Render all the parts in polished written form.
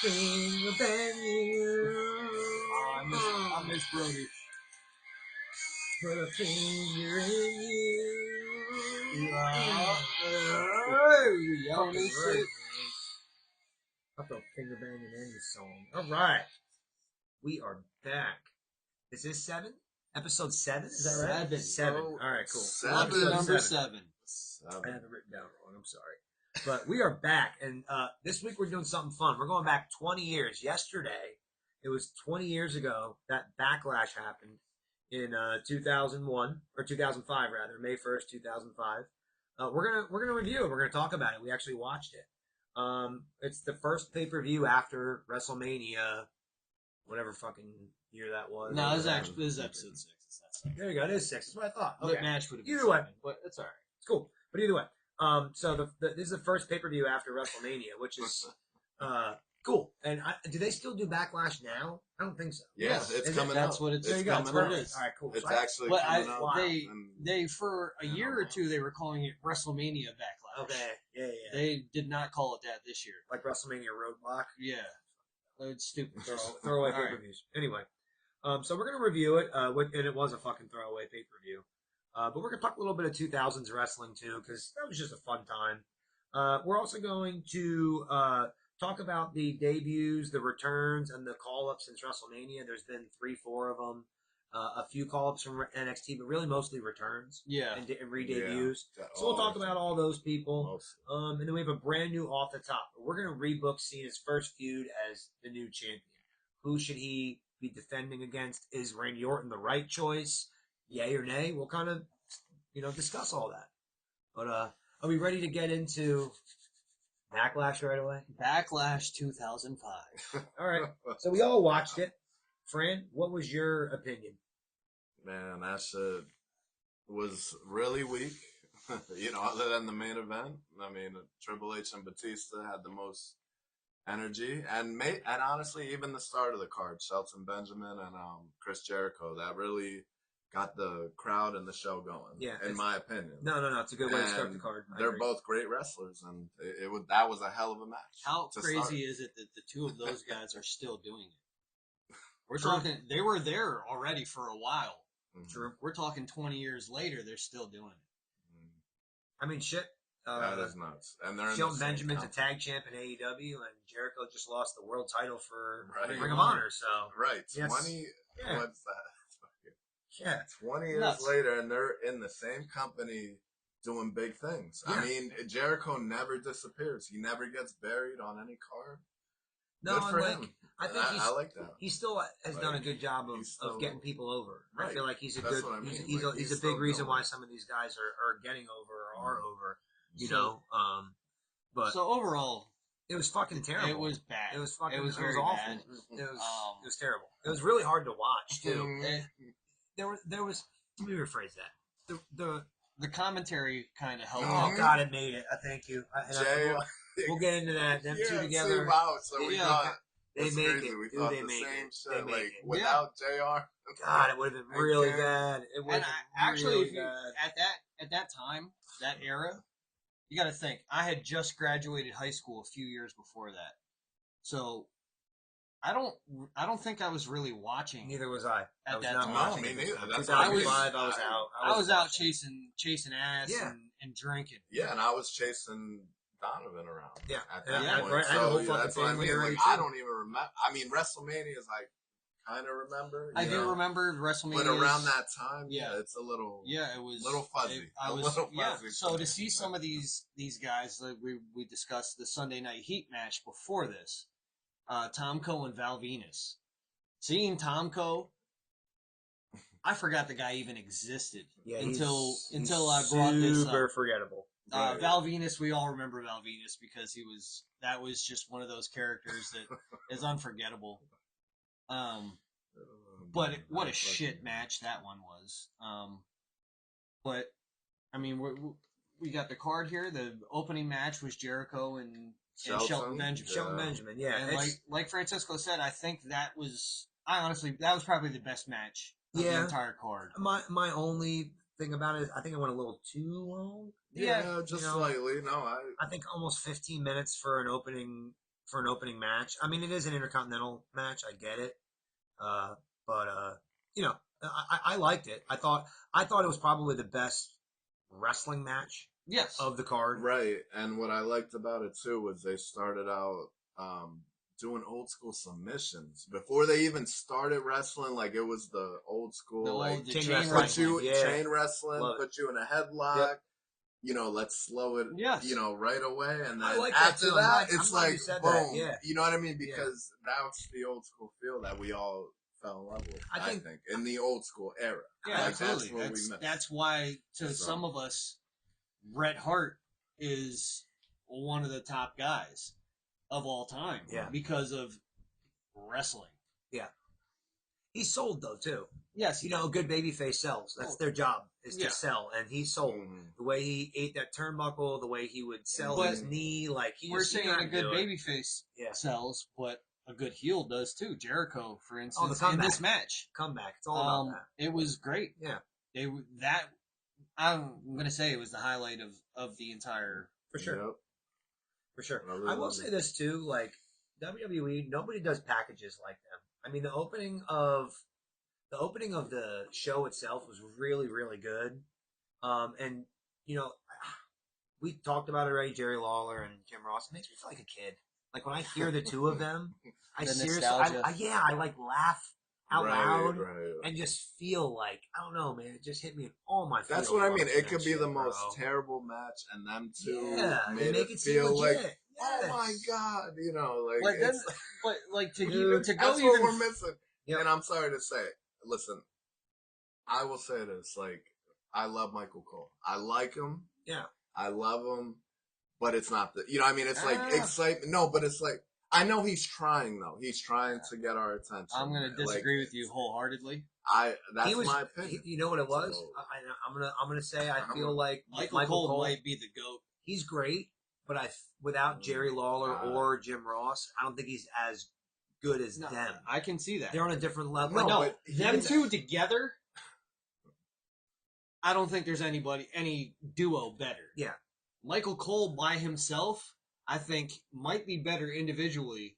finger bang you. I miss Brody. Put a finger in you. I felt finger banging in this song. All right, we are back. Is this 7? Episode 7? Is that right? 7. All right, cool. Lucky number 7. I have it written down wrong. I'm sorry. But we are back, and this week we're doing something fun. We're going back 20 years. Yesterday, it was 20 years ago that Backlash happened in 2001 or 2005 rather, May 1st, 2005. We're gonna review it. We're gonna talk about it. We actually watched it. It's the first pay-per-view after WrestleMania, whatever fucking year that was. No, this is episode 6. There you go. It is 6. That's what I thought. Okay. Match would have been either way, 7, but it's all right. It's cool. But either way, so this is the first pay-per-view after WrestleMania, which is cool. And do they still do Backlash now? I don't think so. Yes, it's coming That's up. what it's There you go. That's what it is. All right, cool. It's So actually But coming up. they for a year or two they were calling it WrestleMania Backlash. okay, yeah. They did not call it that this year. Like WrestleMania Roadblock. Yeah, it's stupid. Throwaway All right. pay-per-views. Anyway, so we're gonna review it, and it was a fucking throwaway pay-per-view. But we're gonna talk a little bit of 2000s wrestling too, because that was just a fun time. We're also going to talk about the debuts, the returns, and the call-ups since WrestleMania. There's been 3-4 of them. A few call-ups from NXT, but really mostly returns. Yeah. And re-debuts. Yeah. So we'll talk about all those people. Mostly. And then we have a brand new off the top. We're going to rebook Cena's first feud as the new champion. Who should he be defending against? Is Randy Orton the right choice? Yay or nay? We'll kind of, discuss all that. But are we ready to get into Backlash right away? Backlash 2005. All right. So we all watched it. Fran, what was your opinion? Man, that shit was really weak. Other than the main event. I mean, Triple H and Batista had the most energy, and honestly, even the start of the card, Shelton Benjamin and Chris Jericho, that really got the crowd and the show going. Yeah, in my opinion. No, it's a good way to start the card. They're both great wrestlers, and that was a hell of a match. How crazy is it that the two of those guys are still doing it? We're talking, they were there already for a while. True. We're talking 20 years later, they're still doing it. I mean, shit. That is nuts. And they're Shelton Benjamin's a tag champ in AEW, and Jericho just lost the world title for Ring of Honor. So right, 20. Yeah. What's that? Yeah, 20 years later, and they're in the same company doing big things. Yeah. I mean, Jericho never disappears. He never gets buried on any card. No, good for him. I think I like that. He still has done a good job of getting people over. Right. I feel like he's a That's good. What I mean. He's a big reason why some of these guys are getting over or are over. But so overall, it was fucking terrible. It was bad. It was fucking. It was awful. bad. It was terrible. It was really hard to watch too. There was. Let me rephrase that. The commentary kind of helped. Oh God, it made it. I thank you. We'll get into that. Them two together. They make it. We Dude, thought they the make same it. shit. They make Like, it. without JR. God, it would have been really bad. It would have been really bad. At that time, that era, you got to think. I had just graduated high school a few years before that, so I don't think I was really watching. Neither was I. At that not time. watching. No, me neither. That's 2005, I was out. I was out chasing ass and drinking. Yeah, and I was chasing Donovan around. Yeah, at that point. I had the whole fucking that's what I family mean. already Like, too. I don't even remember. I mean, WrestleMania is like kind of remember. I do remember WrestleMania, but around that time, it's a little. Yeah, it was a little fuzzy. So to see some of these guys, like we discussed the Sunday Night Heat match before this, Tomko and Val Venus. Seeing Tomko, I forgot the guy even existed until I brought this up. Super forgettable. Val Venus, we all remember Val Venus because that was just one of those characters that is unforgettable. But what a shit match that one was. But I mean, we got the card here. The opening match was Jericho and Shelton Benjamin. Shelton Benjamin, yeah. And like Francisco said, I think that was probably the best match of the entire card. My only thing about it is I think I went a little too long. Yeah, just slightly. No, I think almost 15 minutes for an opening for an opening match. I mean, it is an Intercontinental match. I get it. But you know, I liked it. I thought it was probably the best wrestling match Yes. of the card. Right, and what I liked about it too was they started out doing old school submissions before they even started wrestling. Like it was the old school, like the chain chain wrestling. wrestling. chain wrestling, Love it. put you in a headlock. Yep. You know, let's slow it. Yes. You know, right away, and I then like that, after too. that, I'm it's glad you like said boom. that, yeah. You know what I mean? Because that's the old school feel that we all fell in love with. I think in the old school era. Yeah, like, absolutely. That's what we missed. That's why, to some of us, Bret Hart is one of the top guys of all time. Yeah. Because of wrestling. Yeah. He sold though too. Yes. You know, a good babyface sells. That's their job, is to sell, and he sold. The way he ate that turnbuckle, the way he would sell his knee, like we're saying a good babyface sells, but a good heel does too. Jericho, for instance, in this match, comeback. It's all about that. It was great. Yeah, I'm gonna say it was the highlight of the entire. For sure. Yep. For sure. I will say this too, like WWE, nobody does packages like them. I mean, the opening of the show itself was really, really good. And you know, we talked about it already. Jerry Lawler and Jim Ross. It makes me feel like a kid. Like when I hear the two of them, I seriously, I like laugh out loud and just feel like, I don't know, man. It just hit me in all my feels. That's what I mean. It could be the most terrible match, and them two made make it feel like, oh my god, you know, like then, but like to go that's even what we're missing. Yep. And I'm sorry to say, listen, I will say this: like, I love Michael Cole. I like him. Yeah, I love him, but it's not the, you know, what I mean, it's like excitement. No, but it's like, I know he's trying though. He's trying to get our attention. I'm going to disagree with you wholeheardedly. That's my opinion. You know what it was? So, I'm gonna say I feel like Michael Cole might be the GOAT. He's great, but without Jerry Lawler or Jim Ross, I don't think he's as good as them. I can see that. They're on a different level. No, them two together, I don't think there's any duo better. Yeah. Michael Cole by himself, I think, might be better individually.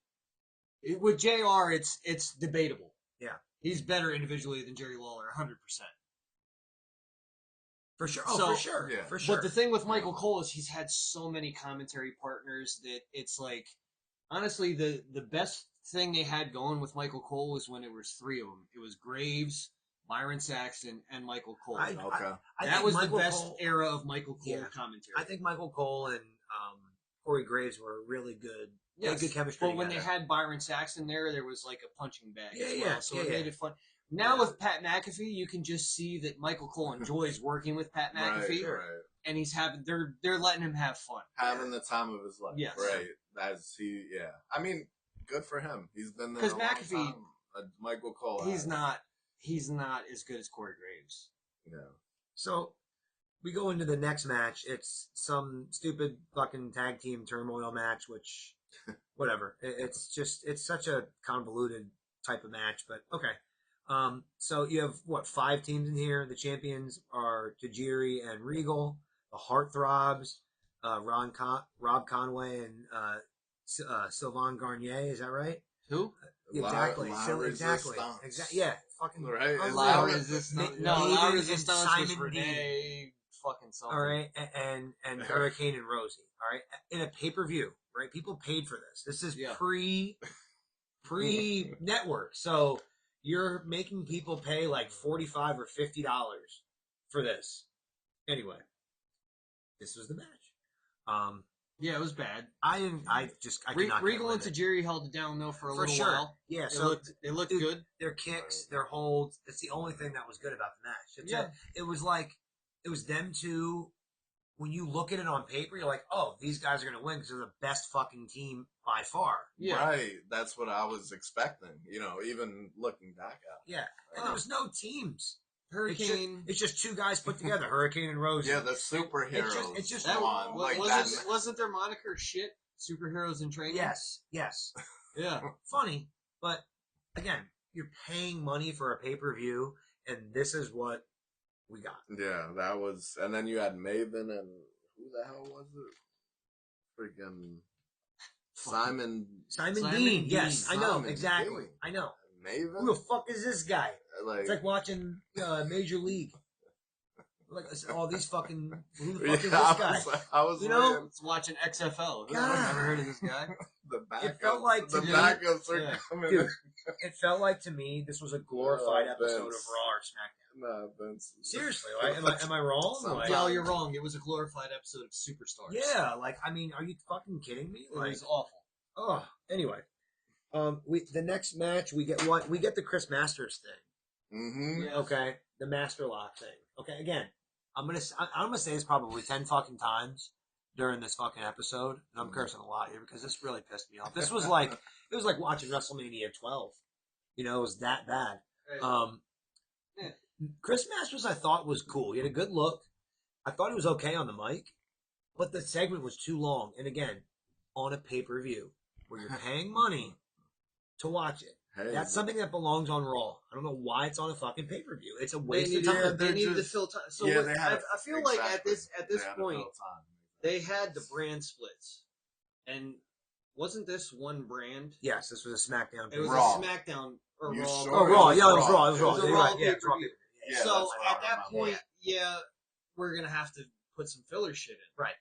With JR, it's debatable. Yeah. He's better individually than Jerry Lawler, 100%. For sure. For sure. Yeah. For sure. But the thing with Michael Cole is he's had so many commentary partners that it's like, honestly, the best thing they had going with Michael Cole was when it was three of them. It was Graves, Byron Saxton, and Michael Cole. That was the best era of Michael Cole commentary. I think Michael Cole and Corey Graves were really good. Yes. Good chemistry. But when they had Byron Saxton there was like a punching bag as well. So it made it fun. Now with Pat McAfee, you can just see that Michael Cole enjoys working with Pat McAfee, and he's they're letting him have fun, having the time of his life. Yes, right. I mean, good for him. He's been there because McAfee, Michael Cole. He's not as good as Corey Graves. Yeah. So we go into the next match. It's some stupid fucking tag team turmoil match, which whatever. It's such a convoluted type of match, but okay. So you have 5 teams in here. The champions are Tajiri and Regal. The Heartthrobs, Rob Conway and Sylvain Garnier. Is that right? Who? Exactly. Exactly. Yeah. Fucking right. La Resistance. La Resistance was Renee. Fucking something. All right, and Hurricane and Rosie. All right, in a pay-per-view. Right, people paid for this. This is pre network. So you're making people pay like $45 or $50 for this. Anyway, this was the match. Yeah, it was bad. I cannot. Regal and Tajiri held it down though for a little while. Yeah, it looked good. Their kicks, their holds. That's the only thing that was good about the match. It was like it was them two. When you look at it on paper, you're like, oh, these guys are going to win because they're the best fucking team by far. Yeah. Right. That's what I was expecting, you know, even looking back at it. Yeah. And there was no teams. Hurricane. It's just 2 guys put together, Hurricane and Rosie. Yeah, the superheroes. It's just that one. Wasn't their moniker shit? Superheroes in training? Yes. Yeah. Funny, but again, you're paying money for a pay-per-view, and this is what we got. Yeah, that was, and then you had Maven and who the hell was it? Freaking Simon Dean. Yes, I know Simon exactly. Dean. I know. Maven. Who the fuck is this guy? Like, It's like watching Major League. Like all these fucking. Who the fuck is yeah, this guy? I was You know? looking It's watching XFL. God. Never heard of this guy. the backup. It felt like to the me- backups are Yeah. coming. Dude, it felt like to me this was a glorified Oh, episode of Vince. Raw or SmackDown. Nah, Vince. Seriously, right? Am I wrong? Sometimes. Like, No, you're wrong. It was a glorified episode of Superstars. yeah, like I mean, are you fucking kidding me? It Like, was awful. oh, anyway, the next match we get what we get the Chris Masters thing. Mm-hmm. Yeah. Okay, the Master Lock thing. Okay, again, I'm gonna say this probably 10 fucking times during this fucking episode, and I'm cursing a lot here because this really pissed me off. This was like it was like watching WrestleMania 12. You know, it was that bad. Yeah. Chris Masters, I thought was cool. He had a good look. I thought he was okay on the mic, but the segment was too long. And again, on a pay-per-view where you're paying money to watch it. Hey, That's something that belongs on Raw. I don't know why it's on a fucking pay-per-view. It's a They waste of needed, time. they they're needed to just- fill time. So yeah, what, they had I feel like at exactly. this They had to point, fill time. they had the brand splits, and wasn't this one brand? Yes, this was a SmackDown. It was Raw. a SmackDown or You Raw. sure? Oh, Raw. It Yeah, it was was Raw. It was Raw. Raw. It was a You're Raw right. Yeah, it's Raw. pay-per-view. Yeah, So that's what I at that remember. point, yeah, we're gonna have to put some filler shit in. Right.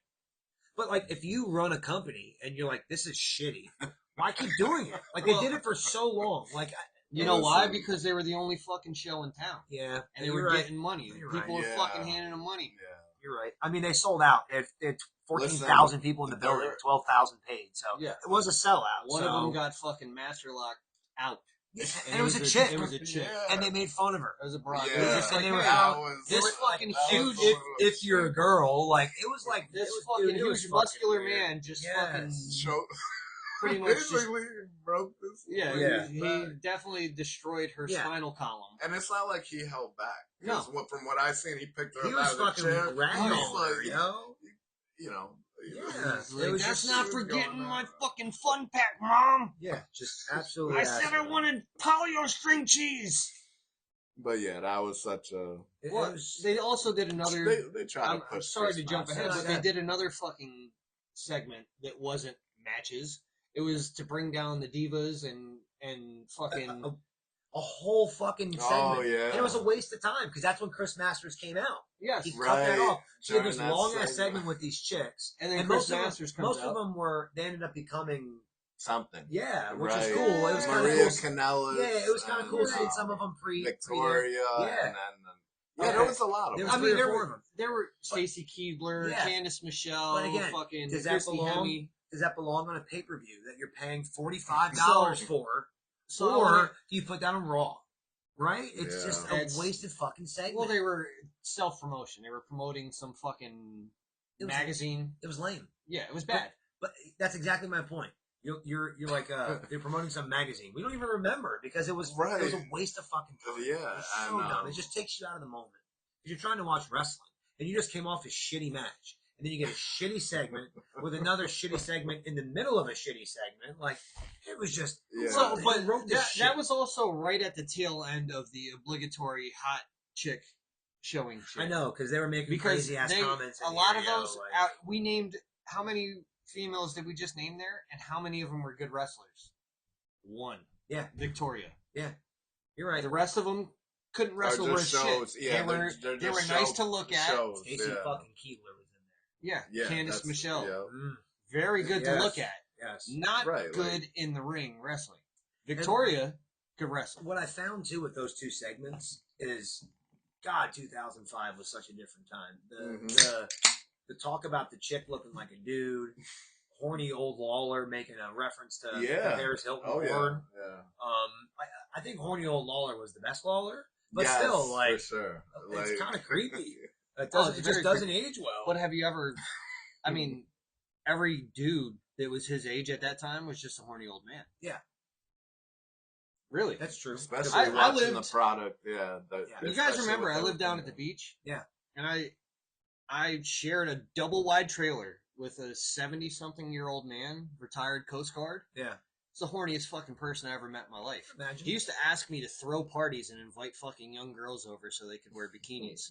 But like, if you run a company and you're like, this is shitty, why keep doing it? Like they did it for so long. Like, You know why? Because they were the only fucking show in town, yeah, and they were you're right. getting money. You're People right. were Yeah. fucking handing them money. Yeah. You're right. I mean, they sold out. They had 14,000 people in the building, 12,000 paid. So Yeah. it was a sellout. One so. of them got fucking Master Lock out. Yeah, and it was a chick. It was a chick. Yeah. And they made fun of her. It was a broad. Yeah. It was just like, And they were hey, out. That was- this They were fucking that huge. was a little If you're a girl, like it was like This it was, fucking dude, it was huge fucking muscular weird. man just Yes. fucking Show, pretty much just, basically broke this. yeah, Yeah. he definitely destroyed her Yeah. spinal column. And it's not like he held back. No. 'Cause from what I seen, he picked her He up was out of the fucking chair. ragging He's on her, like, yo. you know. Yeah. It's like, It was that's just- not it was forgetting going my on. fucking fun pack, Mom. Yeah, just absolutely. I said I wanted polio string cheese. But yeah, that was such a. It Well, was, they also did another. They try to I'm push. sorry Chris to jump Masters. ahead, but Yeah. they did another fucking segment that wasn't matches. It was to bring down the divas and fucking. a whole fucking segment. Oh, yeah. And it was a waste of time because that's when Chris Masters came out. yes, He cut Right. that off. She had this During that long ass segment. segment with these chicks. and then And Chris most of Masters them, comes most out. of them were, they ended up becoming, Something. yeah, which Right. was cool. It was kind of Maria cool. Canellas. Yeah, it was kind of and, cool seeing some of them Victoria. Yeah. And then, there was a lot of There them. was I mean, three or there four of were them. there were Stacy Keibler, Yeah. Candice Michelle, But again, fucking does that Christy belong? Hemme. Does that belong on a pay per view that you're paying $45 for? So Or do you put that on Raw? Right? It's Yeah. just It's- a wasted fucking segment. well, they were self promotion. They were promoting some fucking It was- magazine. It was lame. Yeah, it was bad. But that's exactly my point. You're like they're promoting some magazine. We don't even remember because it was Right. it was a waste of fucking time. Yeah, it was so and, dumb. It just takes you out of the moment. Because you're trying to watch wrestling and you just came off a shitty match, and then you get a shitty segment with another shitty segment in the middle of a shitty segment. Like it was just Yeah. So, Who but wrote this shit? that was also right at the tail end of the obligatory hot chick showing shit. I know because they were making because crazy ass comments. a in lot here, of yo, those. like- We named how many females did we just name there, and how many of them were good wrestlers? One. Yeah. Victoria. You're right. The rest of them couldn't wrestle Or worth just shows. shit. Yeah, they were they're they were just nice show- to look at. shows, Stacey yeah. fucking Keebler was in Yeah, Yeah, Candice that's- Michelle, yeah. there. very good to Yes. look at. Yes. Not Right, good like- in the ring wrestling. Victoria could wrestle. What I found too with those two segments is, God, 2005 was such a different time. The talk about the chick looking like a dude, horny old Lawler making a reference to Yeah. Paris Hilton Oh yeah. porn. Yeah. I think horny old Lawler was the best Lawler, but Yes, still, like, for sure. it's kind of creepy. It Oh, doesn't. it's It just very doesn't age well. But have you ever? I mean, every dude that was his age at that time was just a horny old man. Yeah. Really? That's true. Especially I watching lived- the product. Yeah. You guys especially remember with I lived down everything. at the beach? Yeah. And I shared a double wide trailer with a 70-something-year-old man, retired Coast Guard. Yeah. It's the horniest fucking person I ever met in my life. Imagine. He used to ask me to throw parties and invite fucking young girls over so they could wear bikinis.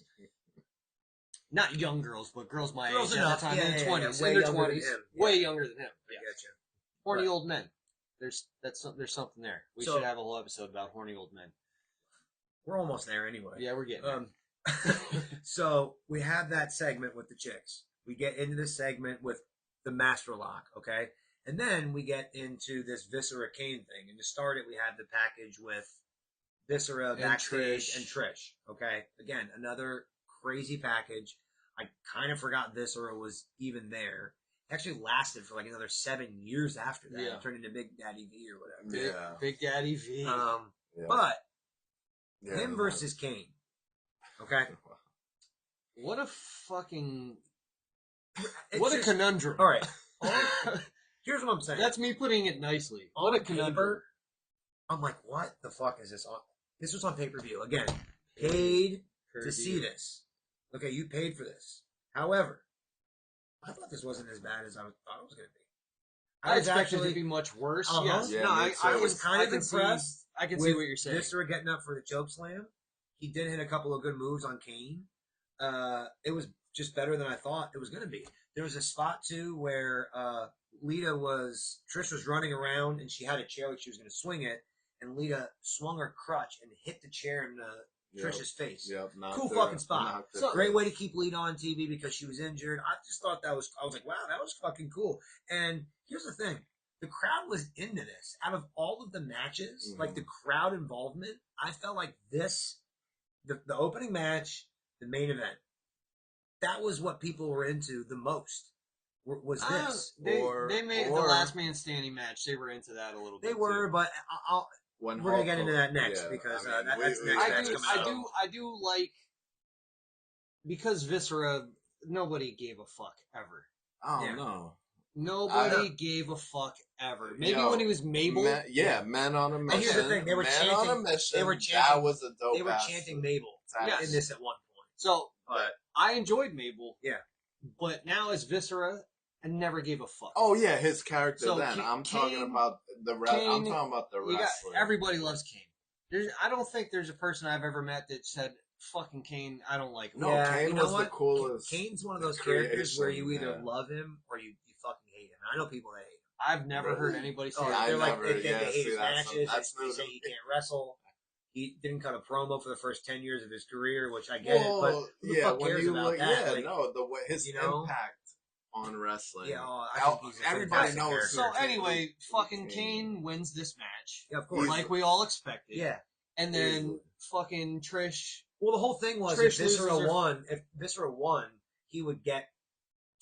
Not young girls, but girls my Girls age enough. at that time, Yeah, in yeah, the yeah. 20s. Way In their younger than 20s. him. Way Yeah. younger than him. I Yeah. getcha. Horny Right. old men. There's something there. We So- should have a whole episode about horny old men. We're almost there anyway. Yeah, we're getting there. So we have that segment with the chicks. We get into this segment with the Master Lock, okay? And then we get into this Viscera Kane thing. And to start it, we have the package with Viscera And backstage Trish. and Trish, okay? Again, another crazy package. I kind of forgot Viscera was even there. It actually lasted for like another 7 years after that. Yeah. It turned into Big Daddy V or whatever. Yeah. Big Daddy V. Yeah. But Yeah, him versus Kane, okay? What a fucking... It's what a just- conundrum. All right. Here's what I'm saying. That's me putting it nicely. on What a conundrum. paper. I'm like, what the fuck is this on? This was on pay-per-view. Again, paid to see this. Okay, you paid for this. However, I thought this wasn't as bad as I thought it was going to be. I was expected it actually to be much worse. Uh-huh. Yes. Yeah, no, me I too. was kind of I can see- impressed I can see with what you're saying. Viscera getting up for the choke slam. He did hit a couple of good moves on Kane. It was just better than I thought it was going to be. There was a spot too where Trish was running around and she had a chair like she was going to swing it, and Lita swung her crutch and hit the chair in Trish's face. Yep. Cool fucking spot. So Great way to keep Lita on TV because she was injured. I just thought I was like, wow, that was fucking cool. And here's the thing. The crowd was into this. Out of all of the matches, like the crowd involvement, I felt like this, the opening match, the main event, that was what people were into the most. Was this? They made the or- last man standing match. They were into that a little bit. They were, too. but we're gonna get into that next Yeah, because I mean, that's we- next we- match coming out. I do like because Viscera. Nobody gave a fuck ever. Oh Yeah. no. Nobody gave a fuck ever. Maybe Yo, when he was Mabel. Men on a mission. here's the thing, they were Men on a chanting- mission. they were That chanting- was a dope. They were chanting Mabel Yes. in this at one point. So But I enjoyed Mabel. Yeah. But now as Viscera, I never gave a fuck. Oh yeah, his character. So, then I'm talking Kane- about the I'm Kane- talking about the You got, wrestler. everybody loves Kane. I don't think there's a person I've ever met that said, fucking Kane, I don't like him. No, Kane you know was the what? coolest Kane's one of those characters where you creation, either yeah. love him or you fucking hate him. I know people that hate him. I've never heard Really? anybody say Oh, that. I they're like never- they yeah, hate see, his that's matches. that's They new say to- he can't wrestle. He didn't cut a promo for the first 10 years of his career, which I get it. But Well, who the yeah, fuck when cares you about look, that? yeah, Like, no, the way his you know? impact on wrestling. Yeah, I think he's a everybody fantastic knows. character. So anyway, fucking Kane wins this match. Yeah, of course. Like we all expected. Yeah. And then Easily. fucking Trish. Well, the whole thing was Trish if Viscera loses her- won, he would get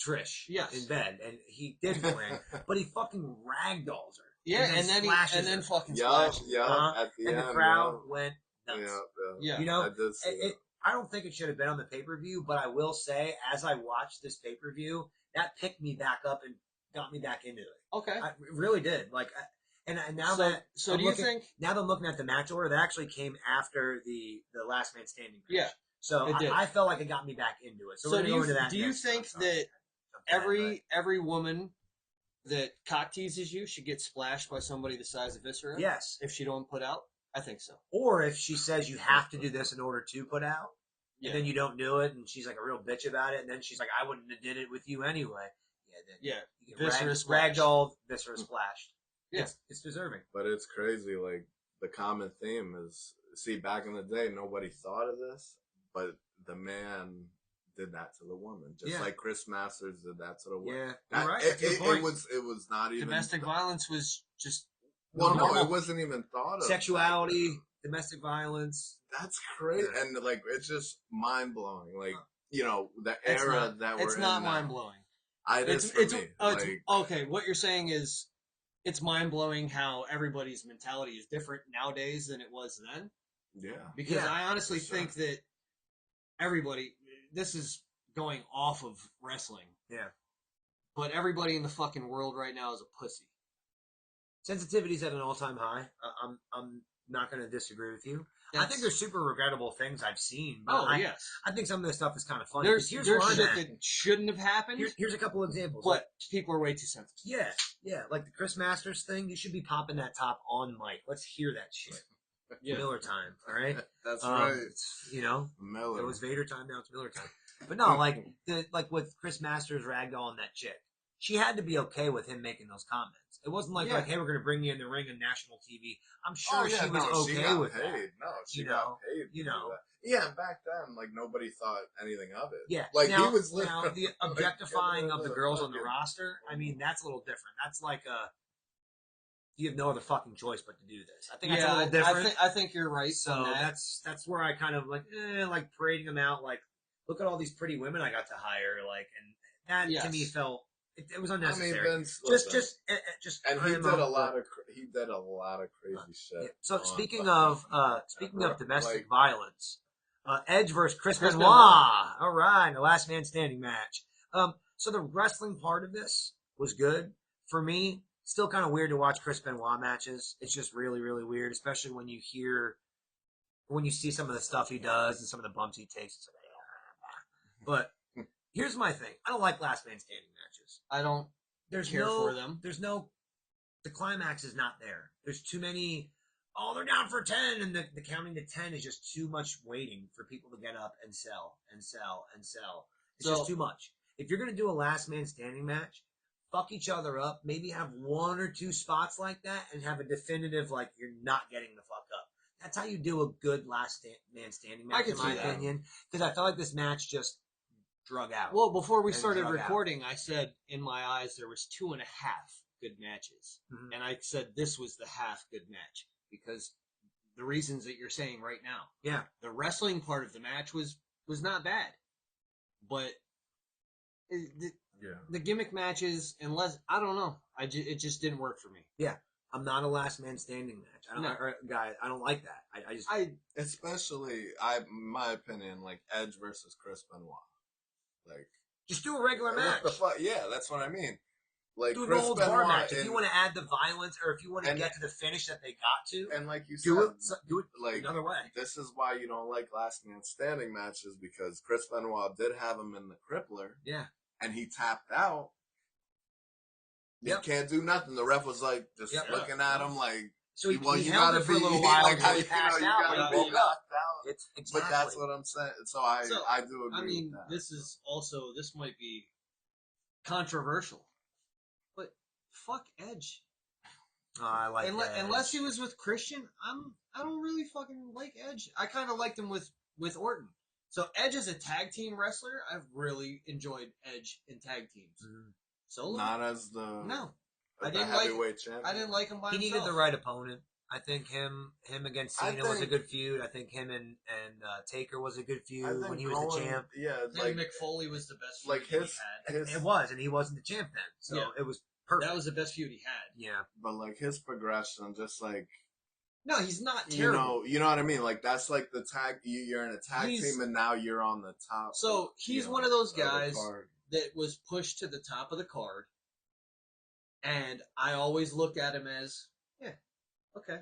Trish Yes. in bed, and he did win, but he fucking ragdolls her. Yeah, and then splashes her. fucking Yeah, splashes. yeah. Uh-huh. At the And end, the crowd went nuts. Yeah. You know, I did see that. I don't think it should have been on the pay per view, but I will say, as I watched this pay per view, that picked me back up and got me back into it. Okay. It really did. Like, and now So I'm do you looking- think? now that I'm looking at the match order, that actually came after the Last Man Standing match. Yeah, So it did. I felt like it got me back into it. So, So we're do gonna go you into that. do you next think time. that Okay, every woman that cock teases you should get splashed by somebody the size of Viscera? but yes, If she don't put out, I think so. or if she says you have to do this in order to put out, Yeah. and then you don't do it, and she's like a real bitch about it, and then she's like, I wouldn't have did it with you anyway. Yeah, then Yeah. you get Viscera splashed. ragdolled, Viscera splashed. Yeah. It's deserving. But it's crazy. Like the common theme is, see, back in the day, nobody thought of this, but the man did that to the woman, just Yeah. like Chris Masters did that to the woman. Yeah, That- you're right. It, That's a good it, point. it was not even Domestic violence was just Well, no, normal. it wasn't even thought of. Sexuality, domestic violence. That's crazy, Yeah. and like it's just mind blowing. Like the It's era not- that we're it's in not now. mind blowing. It is for me. Like, Okay. What you're saying is it's mind blowing how everybody's mentality is different nowadays than it was then. yeah, Because Yeah, I honestly for sure. think that everybody, this is going off of wrestling, Yeah. but everybody in the fucking world right now is a pussy. Sensitivity's at an all-time high. I'm not going to disagree with you. I think there's super regrettable things I've seen. But yes. I think some of this stuff is kind of funny. There's Here's shit where I'm at. that shouldn't have happened, Here's a couple examples. but people are way too sensitive. Yeah, like the Chris Masters thing. You should be popping that top on mic. Let's hear that shit. Yeah. Miller time, all right? that's Um, right. You know, Miller. it was Vader time. Now it's Miller time. But no, like with Chris Masters ragdolling that chick. she had to be okay with him making those comments. It wasn't like, Yeah. hey, we're going to bring you in the ring on national TV. I'm Oh sure yeah, she was no, she okay got with paid. that. No, she You got know, paid. to you do know. that. Yeah, back then, like nobody thought anything of it. Yeah. like now, he was now literally the objectifying like, of the girls on the roster, I mean, that's a little different. That's like you have no other fucking choice but to do this. I think that's a little different. I think you're right. So that's where I kind of like parading them out. Like, look at all these pretty women I got to hire. Like, and that to me felt it was unnecessary. I mean, Vince, just and he did a lot of crazy shit. Yeah. So on speaking fucking- of domestic like, violence, Edge versus Chris Chris Benoit. Benoit. All right, the last man standing match. So the wrestling part of this was good for me. Still kind of weird to watch Chris Benoit matches. It's just really, really weird, especially when you see some of the stuff he does and some of the bumps he takes. It's like, but here's my thing: I don't like last man standing matches. I don't care for them. The climax is not there. There's too many. Oh, they're down for 10, and the counting to 10 is just too much waiting for people to get up and sell and sell and sell. It's just too much. If you're gonna do a last man standing match, fuck each other up. Maybe have one or two spots like that, and have a definitive like you're not getting the fuck up. That's how you do a good last man standing match, in my opinion. Because I felt like this match just drug out. Well, before we started recording, I said in my eyes there was 2.5 good matches, and I said this was the half good match because the reasons that you're saying right now. Yeah, the wrestling part of the match was not bad, but the gimmick matches, unless I don't know, it just didn't work for me. Yeah, I'm not a last man standing match. I don't like that. Especially my opinion, like Edge versus Chris Benoit. Like, just do a regular match. What the fuck? Yeah, that's what I mean. Like, do Chris an old Benoit match. If you want to add the violence, or if you want to get to the finish that they got to, and like you do said, do it like another way. This is why you don't like last man standing matches, because Chris Benoit did have him in the crippler. Yeah, and he tapped out. You can't do nothing. The ref was like just looking at him like. So he held it for a little while until he passed out. You gotta be knocked out. Exactly. But that's what I'm saying. So I do agree. I mean, with that. This might be controversial, but fuck Edge. I like Edge. Unless he was with Christian, I don't really fucking like Edge. I kind of liked him with Orton. So Edge as a tag team wrestler, I've really enjoyed Edge in tag teams. Solo, not as the I didn't heavyweight champion. I didn't like him by himself. He needed the right opponent. I think him against Cena was a good feud. I think him and Taker was a good feud when he was the champ. Yeah, like Mick Foley was the best feud like he had. It was, and he wasn't the champ then, so it was perfect. That was the best feud he had. Yeah, but like his progression, just like. No, he's not terrible. You know what I mean? Like, that's like the tag. You're in a tag team, and now you're on the top. So he's one of those guys that was pushed to the top of the card, and I always look at him as, okay,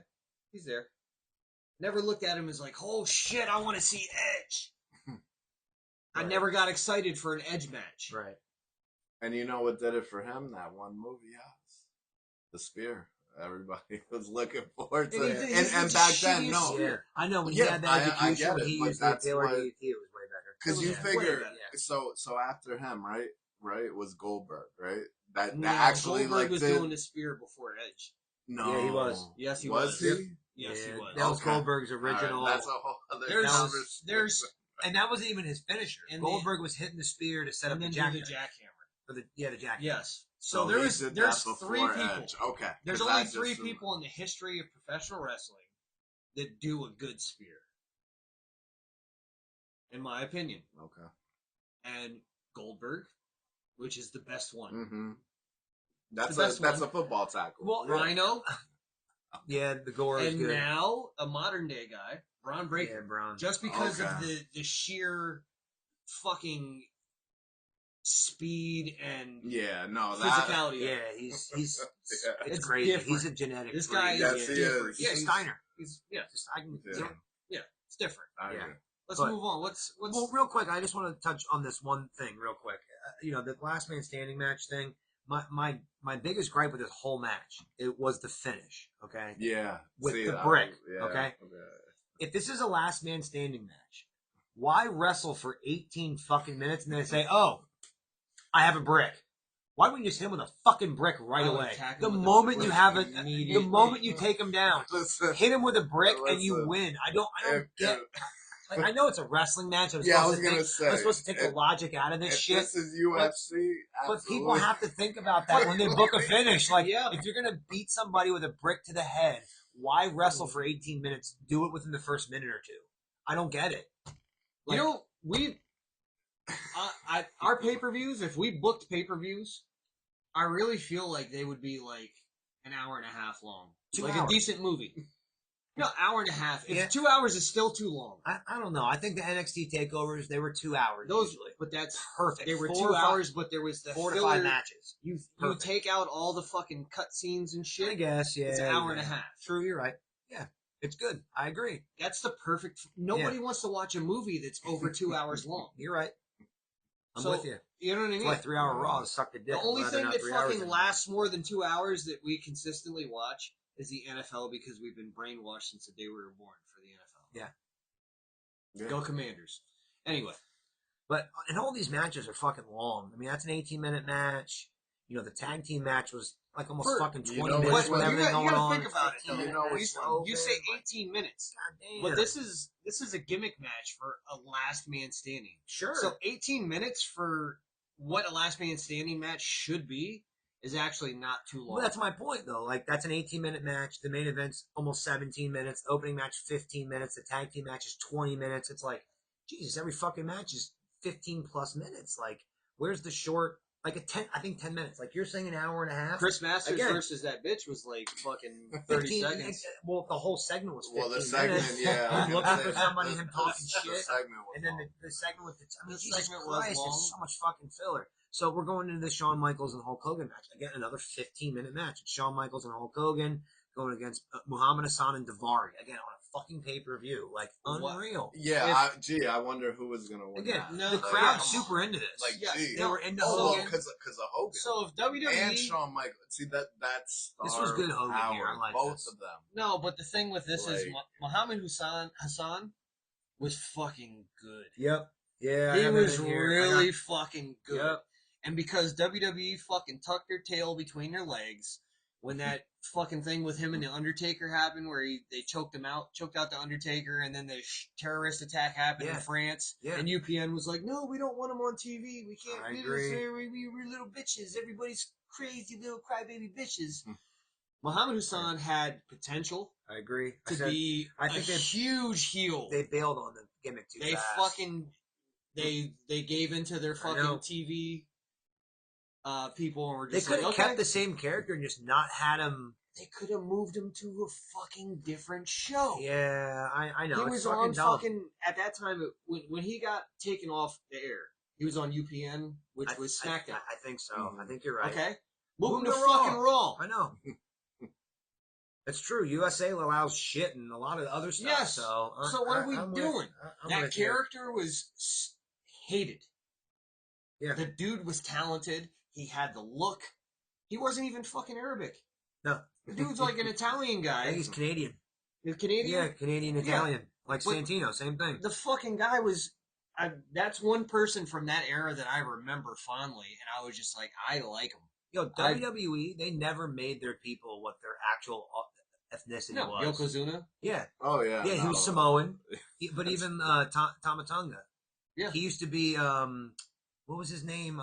he's there. Never looked at him as like, oh shit, I want to see Edge. I never got excited for an Edge match. Right. And you know what did it for him? That one move he has, the spear. Everybody was looking forward to it. And back then, no. Yeah. I know, when he had that execution, when he used the Taylor DDT, it was way better. Because you figure, so after him, right, was Goldberg, right? That actually Goldberg was doing the spear before Edge. No. Yeah, he was. Yes, he was. Was he? Yes, he was. That was Goldberg's original. Right, that's a whole other conversation. And that wasn't even his finisher. And Goldberg was hitting the spear to set up the jackhammer. The jackhammer. Yes. So there's 3 people. Edge. Okay. There's only 3 people in the history of professional wrestling that do a good spear. In my opinion. Okay. And Goldberg, which is the best one. Mm-hmm. That's a football tackle. Well, Rhino. Yeah, the gore is good. And now, a modern day guy, Braun Breaker. Yeah, Braun. Just because of the sheer fucking speed and physicality. Yeah, he's it's crazy. Different. He's a genetic. This guy is different. Yeah, Steiner. It's different. Let's move on. What's well, real quick? I just want to touch on this one thing real quick. The last man standing match thing. My biggest gripe with this whole match, it was the finish. Okay. Yeah. With the brick. Okay. If this is a last man standing match, why wrestle for 18 fucking minutes and then say, "Oh, I have a brick"? Why wouldn't you just hit him with a fucking brick right I would away? attack him The with a moment you brick have it, the immediately. moment you take him down, Listen, hit him with a brick and you listen. win. I don't get. Like, I know it's a wrestling match. I was Yeah, I supposed was to gonna think. say, I was supposed to take the if- logic out of this if shit. this is UFC, But people absolutely. have to think about that when they book a finish. Like, Yeah. if you're gonna beat somebody with a brick to the head, why wrestle for 18 minutes? Do it within the first minute or two. I don't get it. Like, You know, our pay-per-views, if we booked pay-per-views, I really feel like they would be like an hour and a half long. 2 like hours. a decent movie. No, hour and a half. If Yeah. 2 hours is still too long. I don't know. I think the NXT takeovers, they were 2 hours usually. But that's Perfect. They were 4 2 or 5 hours, but there was the 4 to filler. 5 matches. You Perfect. take out all the fucking cutscenes and shit. I guess, yeah. It's an hour and yeah. a half. True, you're right. Yeah, it's good. I agree. That's the perfect. Nobody wants to watch a movie that's over 2 hours long. You're right. I'm So, with you. You know what I That's mean? why 3 Hour Raws suck the dick. The only I'd rather thing not that 3 hours fucking anymore. lasts more than 2 hours that we consistently watch is the NFL because we've been brainwashed since the day we were born for the NFL. Yeah. Go Commanders. Anyway. But and all these matches are fucking long. I mean, that's an 18-minute match. You know, the tag team match was like almost fucking 20 you know minutes which with one- everything going gotta on. think about it. 15 Though. You know minutes which so You big, say but 18 minutes, God damn. but this is a gimmick match for a last man standing. Sure. So 18 minutes for what a last man standing match should be is actually not too long. Well, that's my point, though. Like, that's an 18-minute match. The main event's almost 17 minutes. The opening match, 15 minutes. The tag team match is 20 minutes. It's like, Jesus, every fucking match is 15-plus minutes. Like, where's the short? Like, I think 10 minutes. Like, you're saying an hour and a half? Chris Masters Again. versus that bitch was like fucking 30 15 seconds. Well, the whole segment was 15 Well, the segment, minutes. yeah. I was Him gonna looking say for that somebody, the- him talking the shit. segment was And then long. the segment with I mean, The Jesus segment was Christ, long. there's so much fucking filler. So we're going into the Shawn Michaels and Hulk Hogan match. Again, another 15-minute match. It's Shawn Michaels and Hulk Hogan going against Muhammad Hassan and Daivari. Again, on a fucking pay-per-view. Like, unreal. Yeah, I wonder who was gonna win. Again, that. no, the Like, crowd's come on. super into this. Like, Yes, gee, they were into oh, Hogan. because of Hogan. So if WWE and Shawn Michaels. See that's This was good Hogan here. I like both this. of them. No, but the thing with this is Like- Muhammad Hassan was fucking good. Yep. Yeah, I He have that was in here. really fucking good. Yep. And because WWE fucking tucked their tail between their legs when that fucking thing with him and the Undertaker happened, where they choked out the Undertaker, and then the terrorist attack happened in Yeah. France, Yeah. and UPN was like, "No, we don't want him on TV. We can't. I We agree. we're little bitches. Everybody's crazy little crybaby bitches." Hmm. Muhammad Hassan had potential I agree. to be I think a huge heel. they bailed on the gimmick too They fast. fucking they gave into their I know. fucking TV people and were They just could like, have okay. kept the same character and just not had him. They could have moved him to a fucking different show. Yeah, I know. He It's was fucking on dumb. fucking at that time when he got taken off the air. He was on UPN, which was SmackDown. I think so. Mhm. I think you're right. Okay, move him Move to to Raw. fucking Raw. I know. It's true. USA allows shit and a lot of other stuff. Yes. So what are we I'm doing? I'm That with you. character was hated. Yeah. The dude was talented. He had the look. He wasn't even fucking Arabic. No. The dude's like an Italian I guy. think he's Canadian. He's Canadian. Yeah, Canadian Italian, like But- Santino, same thing. The fucking guy was. That's one person from that era that I remember fondly, and I was just like, I like him. Yo, WWE, they never made their people what their actual ethnicity No, was. Yokozuna. Yeah, Oh yeah. yeah, he was Samoan. But even Tamatonga. Yeah. He used to be what was his name?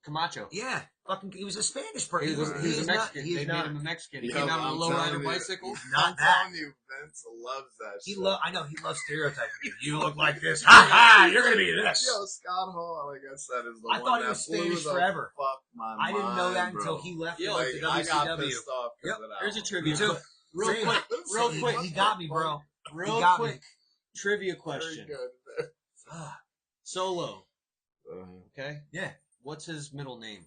Camacho. Yeah, fucking. He was a Spanish person. He was a is Mexican. He's They not. made him a Mexican. He Yo, came out on a I'm lowrider telling you, bicycle. Not I'm that. telling you, Vince loves that He shit. I know he loves stereotyping. You look like this. Ha ha! You're gonna be this. Yo, Scott Hall, like I said, is the I one thought he that was blew Spanish the forever. Fuck my I didn't know that mind, until bro. he left Yo, and went to Like, I got WCW. pissed off because Yep. of that. Here's a one. trivia. Me too. Real Same. quick. Real He- quick. He got me, bro. Real got me. quick. Trivia Very question. good. Solo. Uh, Okay. Yeah. What's his middle name?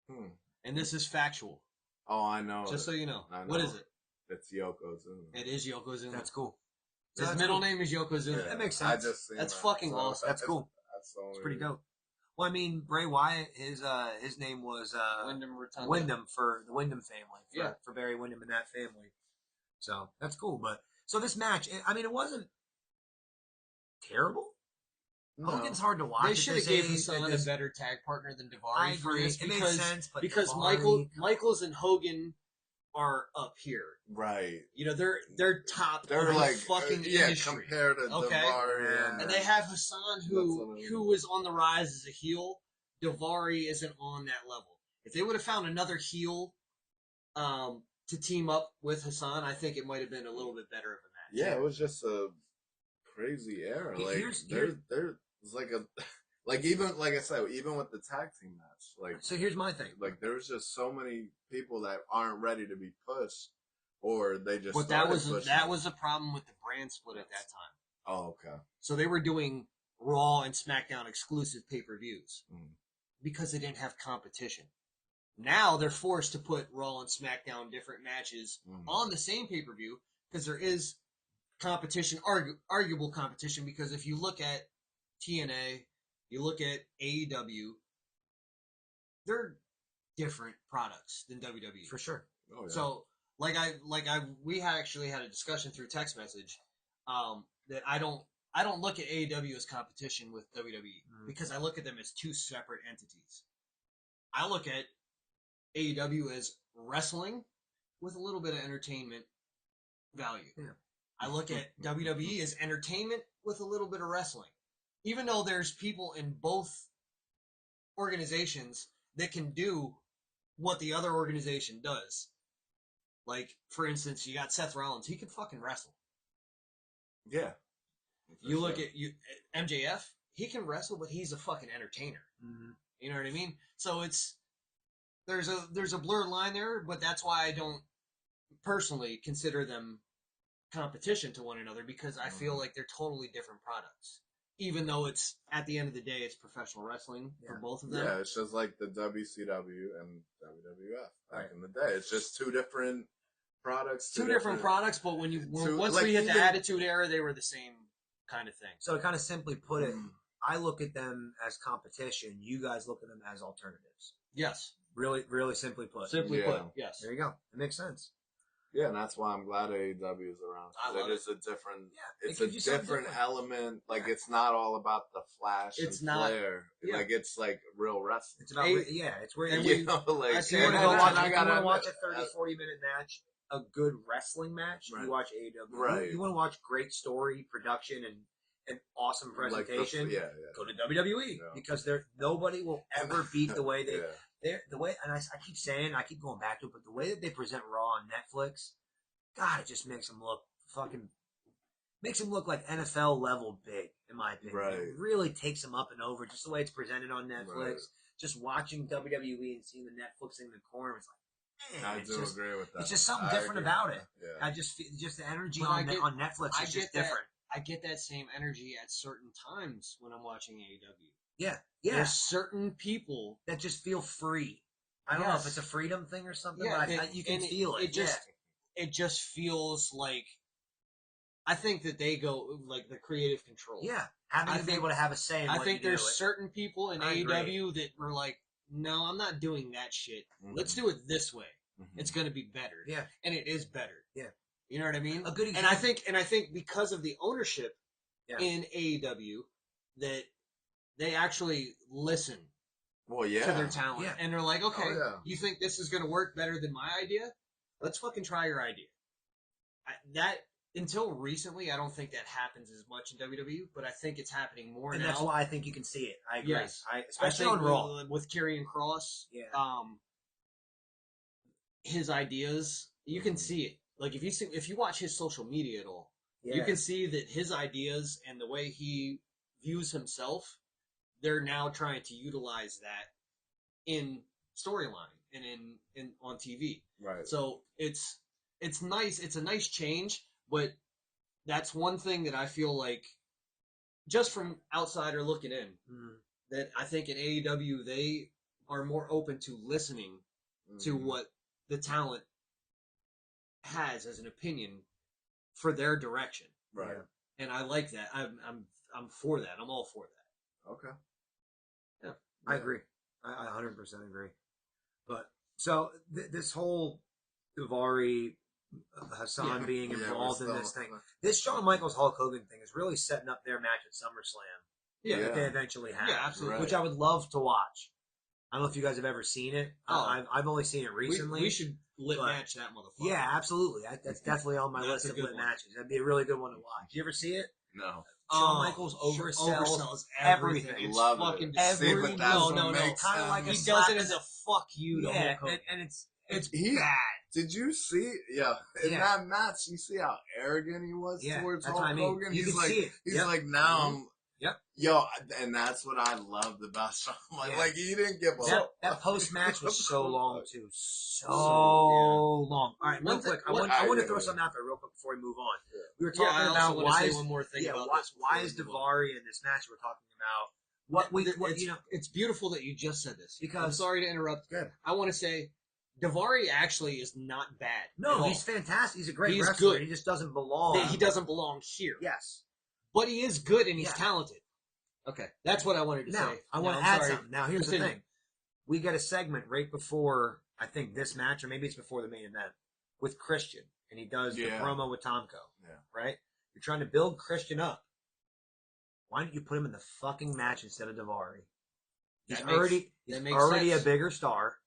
hmm. And this is factual. Oh, I know. Just so you know. I know. What is it? It's Yokozuna. It is Yokozuna. That's cool. His That's middle cool. name is Yokozuna. Yeah, That makes I sense. just seen That's that, fucking awesome. That's cool. That's the only It's pretty reason. dope. Well, I mean, Bray Wyatt, his name was Wyndham Rotunda. Wyndham for the Wyndham family. Yeah. For Barry Wyndham and that family. So that's cool. But so this match, I mean, it wasn't terrible. No. Hogan's hard to watch. They at should this have gave age, Hassan at a this- better tag partner than I Daivari for agree. this It makes because sense, but because Daivari, Michaels and Hogan are up here. Right. You know, they're top They're of like the fucking yeah, industry. compared to Okay. Daivari And they have Hassan, who That's what I mean. was on the rise as a heel. Daivari isn't on that level. If they would have found another heel to team up with Hassan, I think it might have been a little bit better of a match. Yeah, it was just a crazy era. Like Here's- there's like a like even like I said, even with the tag team match, like So here's my thing. like there's just so many people that aren't ready to be pushed, or they just. But that started pushing. was a problem with the brand split at that time. Oh, okay. So they were doing Raw and SmackDown exclusive pay-per-views Mm. because they didn't have competition. Now they're forced to put Raw and SmackDown different matches on the same pay-per-view because there is competition, arguable competition. Because if you look at TNA, you look at AEW, they're different products than WWE For sure. Oh, yeah. So we actually had a discussion through text message that I don't look at AEW as competition with WWE because I look at them as two separate entities. I look at AEW as wrestling with a little bit of entertainment value. Yeah. I look at WWE as entertainment with a little bit of wrestling. Even though there's people in both organizations that can do what the other organization does. Like, for instance, you got Seth Rollins. He can fucking wrestle. Yeah. You look at MJF. He can wrestle, but he's a fucking entertainer. Mm-hmm. You know what I mean? So there's a blurred line there, but that's why I don't personally consider them competition to one another because I feel like they're totally different products. Even though it's at the end of the day, it's professional wrestling for both of them. Yeah, it's just like the WCW and WWF back in the day. It's just two different products. Two different products, but once we hit the Attitude Era, they were the same kind of thing. So to kind of simply put it, I look at them as competition. You guys look at them as alternatives. Yes. Really, really simply put. Simply put, yes. There you go. It makes sense. Yeah, and that's why I'm glad AEW is around. I love it is a different. Yeah, it's a different element. Like it's not all about the flash It's and not- flair. yeah. Like it's like real wrestling. It's about, it's where and you, You know, like I see you want to and go I- watch, I if you gotta want to watch admit, a 30, 40-minute match, a good wrestling match, Right. you watch AEW. Right. You want to watch great story, production, and awesome like the- presentation, yeah. go to WWE because nobody will ever beat the way they the way, and I keep saying, I keep going back to it, but the way that they present Raw on Netflix, God, it just makes them look like NFL level big, in my opinion. Right. It really takes them up and over, just the way it's presented on Netflix. Right. Just watching WWE and seeing the Netflix in the corner, it's like, man, I do agree with that. it's just something I different agree. about it. Yeah. I just feel, just the energy But on Netflix I is get just that. different. I get that same energy at certain times when I'm watching AEW. Yeah, There's certain people that just feel free. I don't know if Yes. it's a freedom thing or something, Yeah, but you can feel it. It just feels like I think that they go like the creative control. Yeah, having to be able to have a say in I what think you there's do. certain people in I agree. AEW that were like, no, I'm not doing that shit. Let's do it this way. It's going to be better. Yeah, and it is better. Yeah, you know what I mean. A good and I think because of the ownership in AEW that they actually listen. Well, yeah. To their talent, and they're like, okay, you think this is going to work better than my idea? Let's fucking try your idea. That until recently, I don't think that happens as much in WWE, but I think it's happening more and now. that's why I think you can see it. I agree. Yes, especially I on think Raw with Karrion Kross. Yeah. His ideas, you can see it. Like if you watch his social media at all, you can see that his ideas and the way he views himself, they're now trying to utilize that in storyline and in on TV. Right. So it's nice. It's a nice change, but that's one thing that I feel like, just from outsider looking in, that I think in AEW they are more open to listening to what the talent has as an opinion for their direction. Right. And I like that. I'm for that. I'm all for that. Okay. Yeah, I agree. I 100% agree. But so this whole Daivari Hassan being involved in this thing, this Shawn Michaels Hulk Hogan thing is really setting up their match at SummerSlam that they eventually have. Yeah, absolutely. Which I would love to watch. I don't know if you guys have ever seen it. Oh. I've only seen it recently. We should match that motherfucker. Yeah, absolutely. That's definitely on my That's list a of good lit one. matches. That'd be a really good one to watch. You ever see it? No. Shawn Michaels oversells everything. everything. It's Love fucking it. See, but that's what no. makes Kinda him- like a He slap does it in as the- a fuck you to Hulk Hogan. and it's He- bad. Did you see? Yeah, in that match, you see how arrogant he was towards that's Hulk what I mean. Hogan. You He's can like, see it. he's Yep. like, now I'm. Yep. Yo, and that's what I loved about Shawn. Like he didn't give a. That post match was so long too, so long. All right, real One thing- quick, I one- want to throw something out there real quick before we move on. Yeah. We were Yeah, talking I also about want why to is say one more thing about why, this. why is Daivari in this match we're talking about? It's beautiful that you just said this. Because- I'm sorry to interrupt. Good. I want to say, Daivari actually is not bad. at No, all. he's fantastic. He's a great He's wrestler. good. He just doesn't belong. He doesn't belong here. Yes. But he is good and he's Yeah. talented. Okay, that's what I wanted to Now say. I want Now, to I'm add sorry. something. Now here's the Continue. thing: we get a segment right before I think this match, or maybe it's before the main event, with Christian, and he does the promo with Tomko. Yeah. Right? You're trying to build Christian up. Why don't you put him in the fucking match instead of Daivari? He's That makes already sense. a bigger star.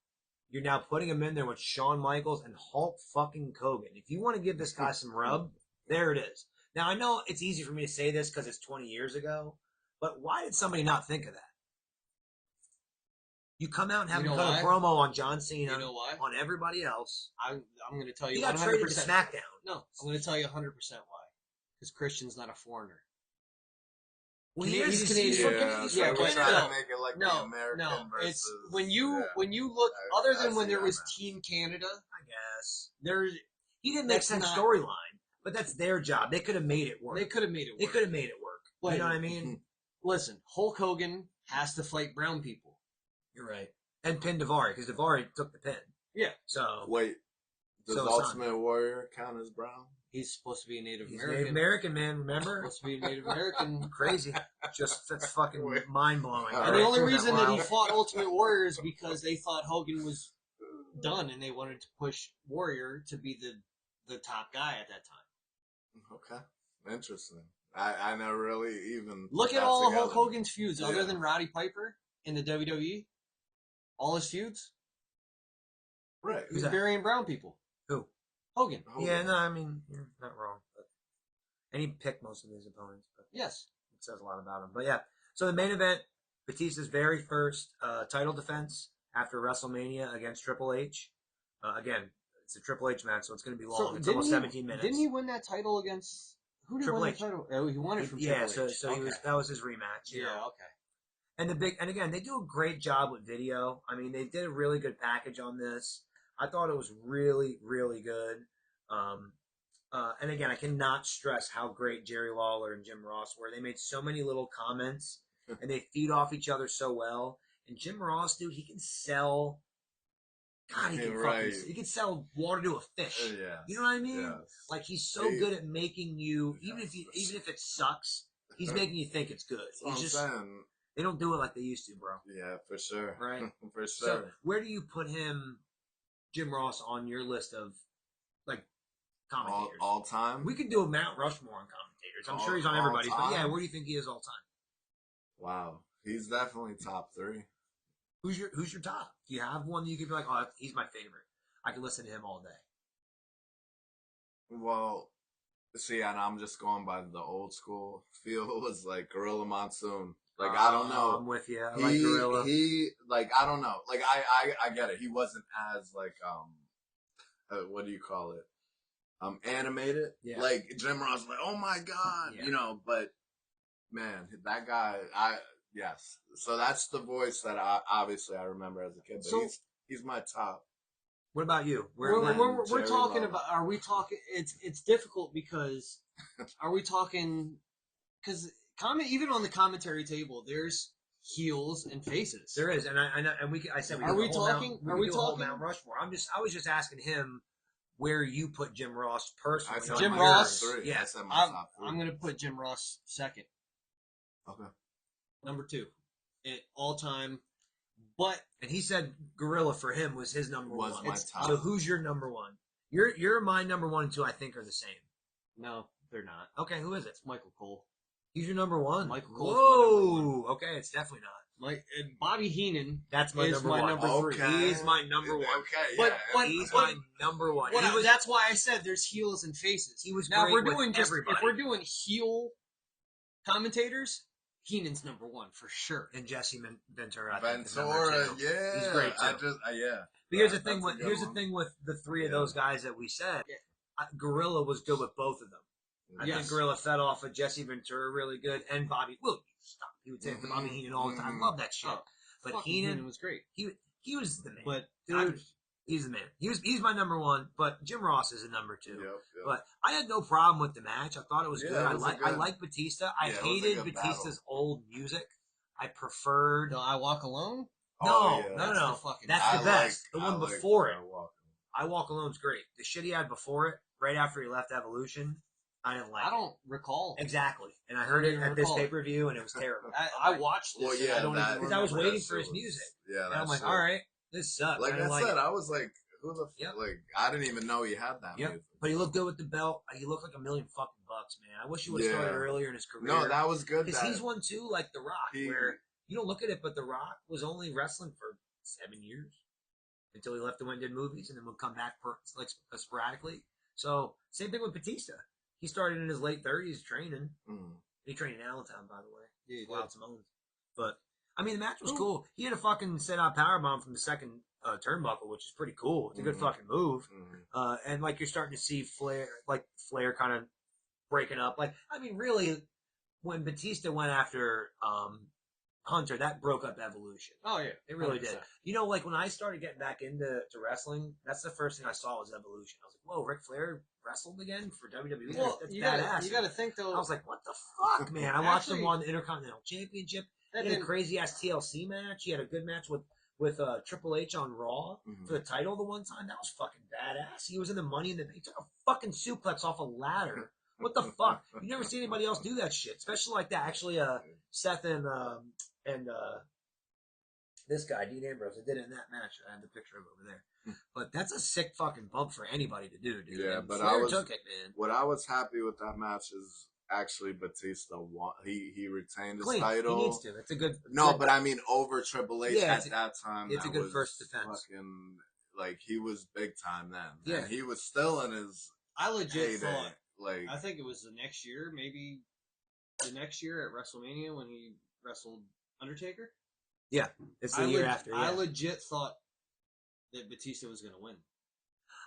You're now putting him in there with Shawn Michaels and Hulk fucking Hogan. If you want to give this guy some rub, there it is. Now I know it's easy for me to say this because it's 20 years ago, but why did somebody not think of that? You come out and have You him know cut a why? promo on John Cena, You know why? on everybody else. I'm going to tell you He got 100%. traded to SmackDown. No, I'm going to tell you 100% why. Because Christian's not a foreigner. Well, He's he's Canadian. Canadian. He's Yeah, from we're but trying Canada. to make it like the No, American no. versus. It's when you look, I- other I than when see there that, was man. Team Canada, I guess there's he didn't make That's sense not- storyline, but that's their job. They could have made it work. they could have made it work. They could have made it work. But- You know what I mean? Listen, Hulk Hogan has to fight brown people. You're right. And pin Daivari because Daivari took the pin. Yeah. So Wait, does So, Ultimate Warrior count as brown? He's supposed to be a Native he's American. Native American, man. Remember? Supposed to be a Native American. Crazy. Just that's fucking Wait. mind blowing. All And the right. only reason that he Wild? fought Ultimate Warrior is because they thought Hogan was done and they wanted to push Warrior to be the top guy at that time. Okay, interesting. I never really even Look put at that all together. Hulk Hogan's feuds, Yeah. other than Roddy Piper in the WWE. All his feuds, Right. he was that? burying brown people. Who? Hogan. Yeah, no, I mean you're not wrong. But... And he picked most of his opponents, but Yes. it says a lot about him. But yeah, so the main event, Batista's very first title defense after WrestleMania against Triple H. Again, it's a Triple H match, so it's going to be long. It's almost 17 minutes. Didn't he win that title against who did Triple win H. the title? Oh, he won it from Yeah, Triple H. so he was that was his rematch. you Yeah, know. okay. And again, they do a great job with video. I mean, they did a really good package on this. I thought it was really, really good. And again, I cannot stress how great Jerry Lawler and Jim Ross were. They made so many little comments, and they feed off each other so well. And Jim Ross, dude, he can sell. God, he can Right. he can sell water to a fish. Yeah. You know what I mean? Yes. Like he's so good at making you, even if it sucks, he's making you think it's good. That's what He's I'm just saying. they don't do it like they used to, bro. Yeah, for sure. Right. For So sure. where do you put him, Jim Ross, on your list of like commentators? All time. We could do a Mount Rushmore on commentators. I'm sure he's on All everybody's, but yeah, time? where do you think he is all time? Wow, he's definitely top 3. Who's your top? Do you have one that you could be like, oh, he's my favorite? I can listen to him all day. Well, see, and I'm just going by the old school feel. Was like Gorilla Monsoon. Like I don't know. I'm with you. I like Gorilla. He like I don't know. Like I get it. He wasn't as like what do you call it? Animated. Yeah. Like Jim Ross, like oh my god, Yeah. you know. But man, that guy, yes. So that's the voice that I remember as a kid. But So- he's my top. What about you? We're Jerry talking Lawler. about. Are we talking? It's difficult because are we talking? Because even on the commentary table, there's heels and faces. There is, and I know, and I said we Are could do we a whole talking- Mount, are we could do a whole talking- Mount Rushmore? I was just asking him where you put Jim Ross personally. I said on Jim my yours. Ross? top 3. Yeah. I said my top 3. I'm going to put Jim Ross second, Okay. number 2, at all time. But And he said Gorilla for him was his number Was one. my It's- top. So who's your number one? You're my number 1 and 2. I think are the same. no, they're not. Okay, who is it? It's Michael Cole. He's your number one. Michael Cole's my number Whoa. Okay, it's definitely not. Bobby Heenan That's my is number my one. number 3. He is my number one. Okay, But- yeah. but- He's but- my number one. That's why I said there's heels and faces. He was now great if we're with doing everybody. if we're doing heel commentators, Heenan's number 1 for sure. and Jesse Ventura. I think, is number Ventura, two. yeah. He's great too. Yeah. But here's the That's thing. a good Here's the one. thing with the three of Yeah. those guys that we said. Yeah. Gorilla was good with both of them. I Yes. think Gorilla fed off of Jesse Ventura really good, and Bobby. Will stop? He would say it to Bobby Heenan all the time. Mhm. Love that shit. Oh, But fucking Heenan was great. he was the man. But Dude, he's the man. He's my number one. But Jim Ross is a number two. Yep. But I had no problem with the match. I thought it was Yeah, good. it I was a like good- I like Batista. I yeah, it was a hated good Batista's battle. old music. I preferred. No, I Walk Alone. No, yeah. no, That's no. the fucking- That's I the best. like- The I one like, before it. Walking. I Walk Alone's great. The shit he had before it, right after he left Evolution, I didn't like. I don't recall. Exactly. And I heard it at this recall it. pay per view, and it was terrible. I watched this. Well, and yeah, I don't that, even Because I was remember. waiting that for his shit was- music. Yeah, And I'm like, shit- all right, this sucks. Like I I didn't like said, it. I was like, who the Yep. like? I didn't even know he had that Yep. music. But he looked good with the belt. He looked like $1 million fucking bucks, man. I wish he would have Yeah. started earlier in his career. No, that was good. Because That he's one too, like The Rock, he- where you don't look at it, but The Rock was only wrestling for 7 years until he left and went and did movies, and then would come back sporadically. So same thing with Batista. He started in his late 30s training. Mm. He trained in Allentown, by the way. Yeah, he Wild did. Simone's. But I mean, the match was cool. He had a fucking set out powerbomb from the second turnbuckle, which is pretty cool. It's a good Mhm. fucking move. Mm. And like you're starting to see Flair kind of breaking up. Like, I mean, really, when Batista went after Hunter, that broke up Evolution. Oh yeah, It really did. 100%. You know, like when I started getting back into wrestling, that's the first thing I saw was Evolution. I was like, whoa, Ric Flair wrestled again for WWE? Well, That's you badass. gotta think though. I was like, what the fuck, man? I watched him Actually- won the Intercontinental Championship. that He had a didn't- crazy ass TLC match. He had a good match with Triple H on Raw Mhm. for the title the one time. That was fucking badass. He was in the Money in the Bank. He took a fucking suplex off a ladder. What the fuck? You never see anybody else do that shit, especially like that. Actually, Seth and this guy Dean Ambrose, they did it in that match. I have the picture of it over there. But that's a sick fucking bump for anybody to do, dude. Yeah, And but Flair I was- took it, man. What I was happy with that match is actually Batista won. He retained his Clean. title. He needs to. It's a good. No, but I mean over Triple H Yeah, at that time. it's a that good was first defense. Fucking, like he was big time then. Yeah. And he was still in his I legit heyday. thought. Like I think it was the next year, maybe the next year at WrestleMania when he wrestled Undertaker. It's the year leg- after. I Yeah. legit thought that Batista was going to win.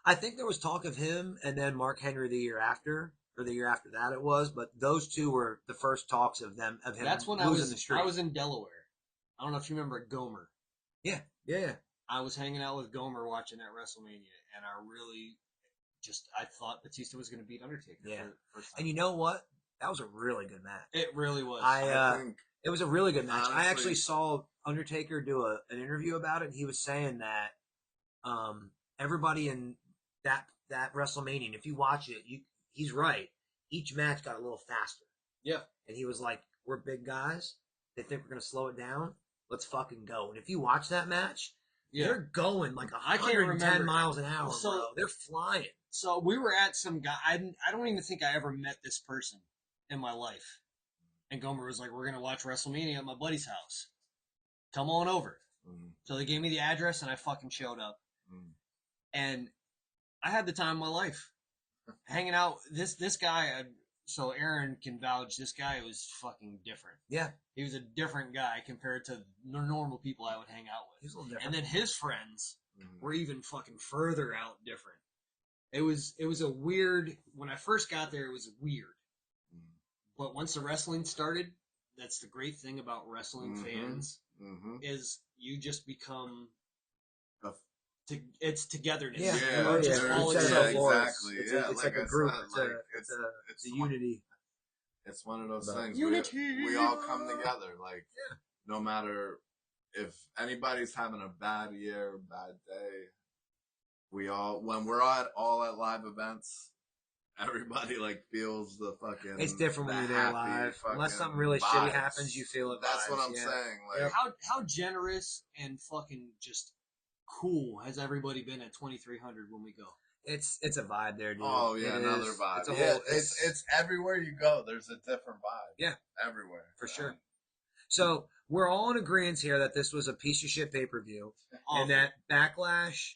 I think there was talk of him and then Mark Henry the year after, or the year after that it was, but those two were the first talks of him That's when losing the streak. I was in Delaware. I don't know if you remember Gomer. yeah. I was hanging out with Gomer watching that WrestleMania, and I really I thought Batista was going to beat Undertaker Yeah. for the first time. And you know what? That was a really good match. It really was. I think It was a really good match. I Honestly- actually saw Undertaker do an interview about it. And he was saying that everybody in that WrestleMania, and if you watch it, he's right. Each match got a little faster. Yeah. And he was like, "We're big guys. They think we're gonna slow it down. Let's fucking go." And if you watch that match, they're going like I can't 110 remember. miles an hour, So- bro. They're flying. So we were at some guy. I don't even think I ever met this person in my life. And Gomer was like, "We're gonna watch WrestleMania at my buddy's house. Come on over." mm, So they gave me the address, and I fucking showed up. mm. And I had the time of my life, hanging out. This guy. So Aaron can vouch. This guy was fucking different. Yeah, He was a different guy compared to the normal people I would hang out with. he's a little different. And then his friends Mm. were even fucking further out different. It was a weird. When I first got there, it was weird. Mm. But once the wrestling started, that's the great thing about wrestling Mhm. fans Mhm. is you just become. The- It's togetherness. Yeah. Yeah, You're Oh, just yeah. all You said it excited. before. exactly. It's Yeah, like a I group. said, It's like, it's a one- unity. It's one of those But- things. Unity. We all come together. Like, Yeah. no matter if anybody's having a bad year, bad day, when we're all at live events, everybody like feels the fucking. It's different when the you're there happy live. Unless fucking something really shitty vibes. happens, you feel it. That's what vibes, I'm yeah. saying. Like, How generous and fucking just cool has everybody been at 2300 when we go? It's a vibe there, dude. Oh yeah, It another is. vibe. It's a Yeah, whole. it's everywhere you go. There's a different vibe. Yeah, Everywhere for sure. So we're all in agreement here that this was a piece of shit pay-per-view, and that Backlash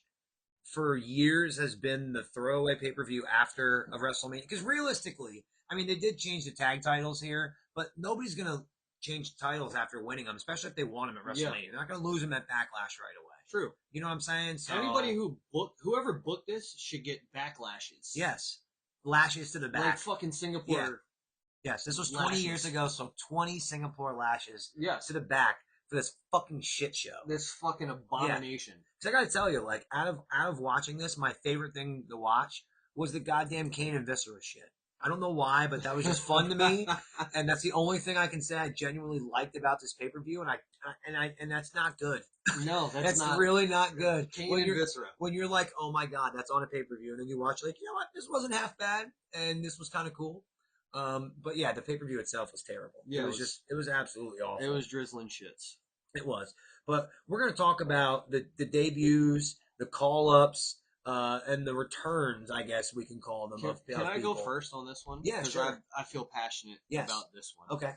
for years has been the throwaway pay-per-view after a WrestleMania. Because realistically, I mean, they did change the tag titles here, but nobody's gonna change titles after winning them, especially if they want them at WrestleMania. They're not gonna lose them at Backlash right away. True. You know what I'm saying? So Anybody whoever booked this should get backlashes. yes, lashes to the back, Like fucking Singapore. Yeah. Yes, this was 20 years ago, so 20 Singapore lashes Yes. to the back for this fucking shit show. This fucking abomination. Because I gotta tell you, like, out of watching this, my favorite thing to watch was the goddamn Kane and Viscera shit. I don't know why, but that was just fun to me, and that's the only thing I can say I genuinely liked about this pay per view, and that's not good. No, That's not really not good. Kane and Viscera. When you're like, oh my god, that's on a pay per view, and then you watch, like, you know what, this wasn't half bad, and this was kind of cool. But yeah, the pay per view itself was terrible. Yeah, it was absolutely awful. It was drizzling shits. It was. But we're going to talk about the debuts, the call ups, and the returns, I guess we can call them. Can I go first on this one? Yeah, sure. I feel passionate about this one. Okay.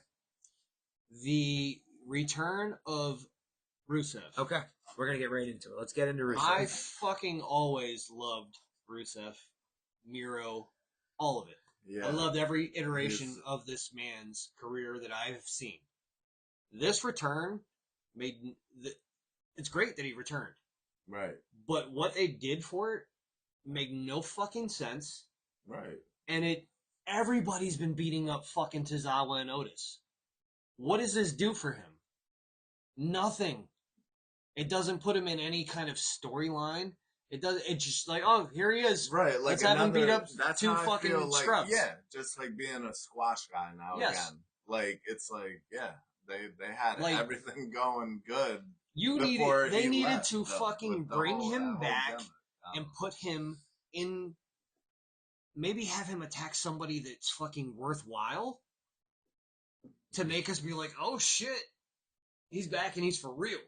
The return of Rusev. Okay. We're going to get right into it. Let's get into Rusev. I fucking always loved Rusev, Miro, all of it. Yeah. I loved every iteration of this man's career that I've seen. This return it's great that he returned. Right. But what they did for it made no fucking sense. Right. And everybody's been beating up fucking Tozawa and Otis. What does this do for him? Nothing. It doesn't put him in any kind of storyline. It's just like, oh, here he is. Right, like let's have him beat up that's two how I fucking feel, like, scrubs. Yeah, just like being a squash guy now again. Like, it's like, yeah, they had Like, everything going good. They needed to left fucking bring him back and gimmick. put him in. Maybe have him attack somebody that's fucking worthwhile to make us be like, oh shit, he's back and he's for real.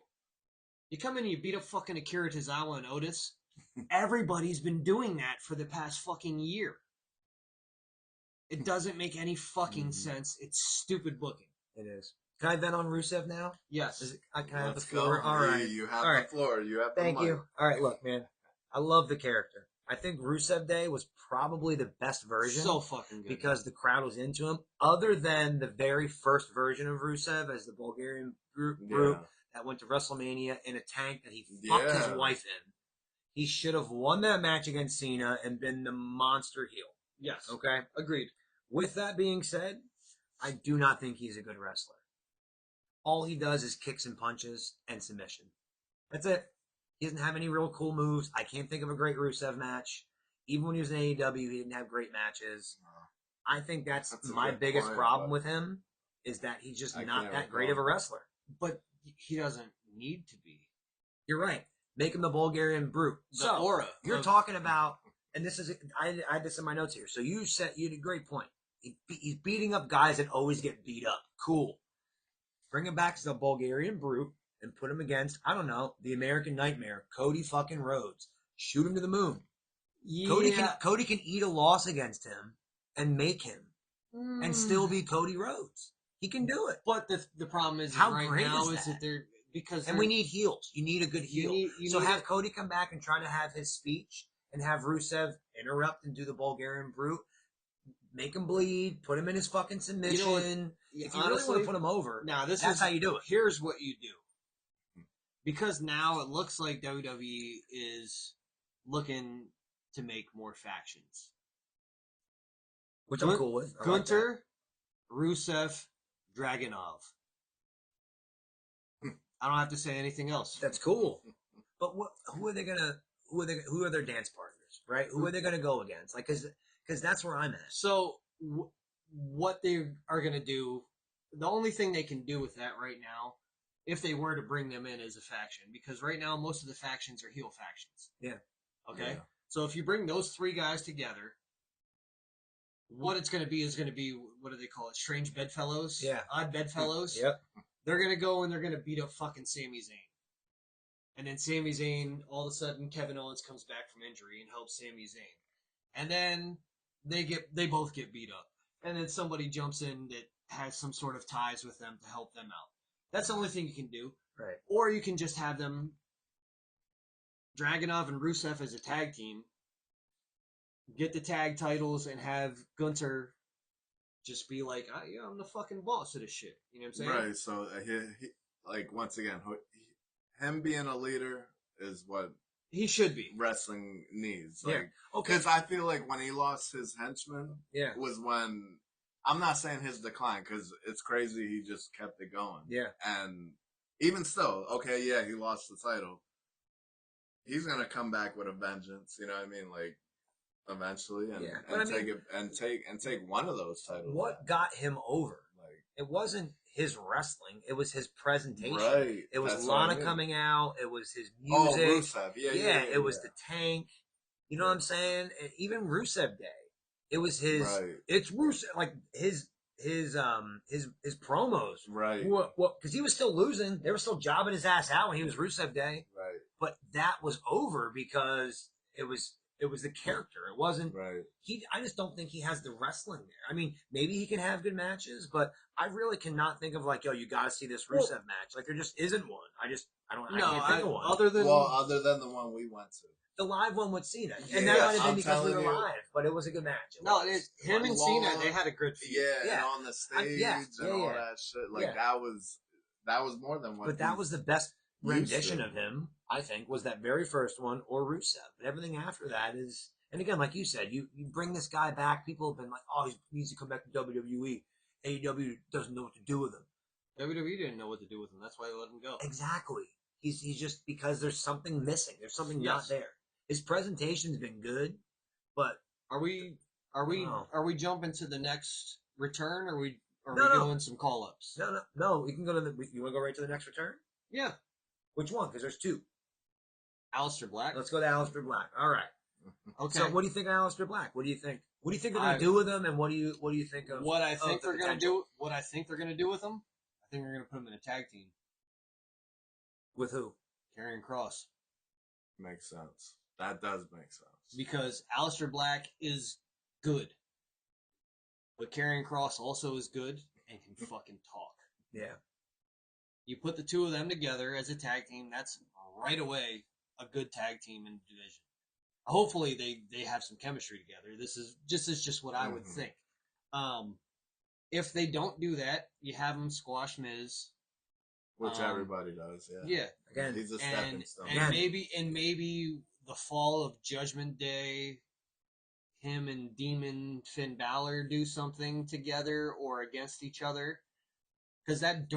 You come in and you beat up fucking Akira Tozawa and Otis. Everybody's been doing that for the past fucking year. It doesn't make any fucking sense. It's stupid booking. It is. Can I vent on Rusev now? Yes. Can I have the Let's floor? go. All right. You have All the right. floor. You have the Thank mic. you. All right, look, man. I love the character. I think Rusev Day was probably the best version. So fucking good. Because the crowd was into him. Other than the very first version of Rusev as the Bulgarian group that went to WrestleMania in a tank that he fucked his wife in. He should have won that match against Cena and been the monster heel. Yes. Okay? Agreed. With that being said, I do not think he's a good wrestler. All he does is kicks and punches and submission. That's it. He doesn't have any real cool moves. I can't think of a great Rusev match. Even when he was in AEW, he didn't have great matches. I think that's my biggest problem with him, is that he's just not that great of a wrestler. But he doesn't need to be. You're right. Make him the Bulgarian brute. The aura. You're talking about, and this is, I had this in my notes here. So you had a great point. He's beating up guys that always get beat up. Cool. Bring him back to the Bulgarian brute and put him against, I don't know, the American Nightmare, Cody fucking Rhodes. Shoot him to the moon. Yeah. Cody can eat a loss against him and make him and still be Cody Rhodes. He can do it. But the problem is How right great now is that they're because we need heels. You need a good heel. You have Cody come back and try to have his speech and have Rusev interrupt and do the Bulgarian brute. Make him bleed. Put him in his fucking submission. If you really want to put him over, that's how you do it. Here's what you do. Because now it looks like WWE is looking to make more factions. Which I'm cool with. Gunther, Rusev, Dragunov. I don't have to say anything else. That's cool. But who are their dance partners, right? Who are they gonna go against? Like, because that's where I'm at. So what they are gonna do, the only thing they can do with that right now, if they were to bring them in as a faction, because right now most of the factions are heel factions. Yeah. Okay? Yeah. So if you bring those three guys together, what it's going to be is going to be, what do they call it? Strange bedfellows? Yeah. Odd bedfellows? Yep. They're going to go and they're going to beat up fucking Sami Zayn. And then Sami Zayn, all of a sudden, Kevin Owens comes back from injury and helps Sami Zayn. And then they both get beat up. And then somebody jumps in that has some sort of ties with them to help them out. That's the only thing you can do. Right. Or you can just have them, Dragunov and Rusev as a tag team, get the tag titles and have Gunther just be like, I'm the fucking boss of this shit. You know what I'm saying? Right. So he like once again, him being a leader is what he should be. Wrestling needs. Yeah. Like, Okay. because I feel like when he lost his henchman, Yeah. was when I'm not saying his decline because it's crazy he just kept it going. Yeah. And even still, okay, yeah, he lost the title. He's gonna come back with a vengeance. You know what I mean? Like eventually, and, Yeah. and take it and take one of those titles. What got him over? Like, it wasn't his wrestling; it was his presentation. Right. It was That's Lana what I mean. coming out. It was his Oh, music. Rusev. Yeah. It was the Tank. You know what I'm saying? Even Rusev Day. It was his. Right. It's Rusev, like his promos. Right. What? Because he was still losing. They were still jobbing his ass out when he was Rusev Day. Right. But that was over because it was the character. It wasn't. Right. I just don't think he has the wrestling there. I mean, maybe he can have good matches, but I really cannot think of like, yo, you got to see this Rusev match. Like there just isn't one. I can't think of one. Other than the one we went to. The live one with Cena. Yeah, And that might have been I'm because we were telling you. live, but it was a good match. Him and Cena, they had a good feud. Yeah, and on the stage and all that shit. Like that was more than one. But that was the best rendition of him, I think, was that very first one or Rusev. But everything after that is, and again, like you said, you bring this guy back, people have been like, oh, he needs to come back to WWE. AEW doesn't know what to do with him. WWE didn't know what to do with him. That's why they let him go. Exactly. He's just because there's something missing. There's something not there. His presentation's been good, but are we jumping to the next return, or are we doing some call ups? No. We can go to you want to go right to the next return? Yeah. Which one? Because there's two. Aleister Black. Let's go to Aleister Black. All right. Okay. So what do you think of Aleister Black? What do you think? What do you think they're going to do with him? And what do you think of what I think they're going to do? What I think they're going to do with him? I think they're going to put him in a tag team. With who? Karrion Kross. Makes sense. That does make sense. Because Aleister Black is good. But Karrion Kross also is good and can fucking talk. Yeah. You put the two of them together as a tag team, that's right away a good tag team in the division. Hopefully they have some chemistry together. This is just what I would think. If they don't do that, you have them squash Miz. Which everybody does, yeah. Yeah. Again, he's a stepping stone. And maybe the fall of Judgment Day, him and Demon Finn Balor do something together or against each other. Because that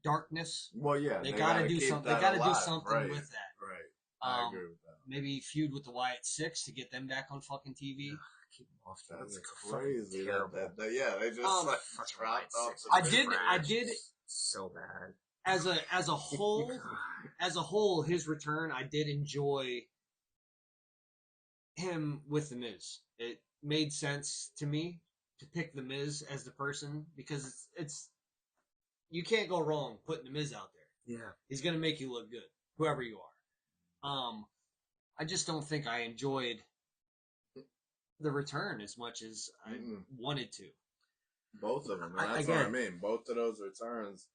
darkness. Well, yeah, they gotta do something. They gotta do something with that. Right. I agree with that. Maybe feud with the Wyatt Six to get them back on fucking TV. Keep them off. That's crazy. They just dropped off. I did so bad. As a whole, his return, I did enjoy him with the Miz. It made sense to me to pick the Miz as the person because it's you can't go wrong putting the Miz out there. Yeah, he's gonna make you look good, whoever you are. I just don't think I enjoyed the return as much as I wanted to. Both of them. That's what I mean. Both of those returns,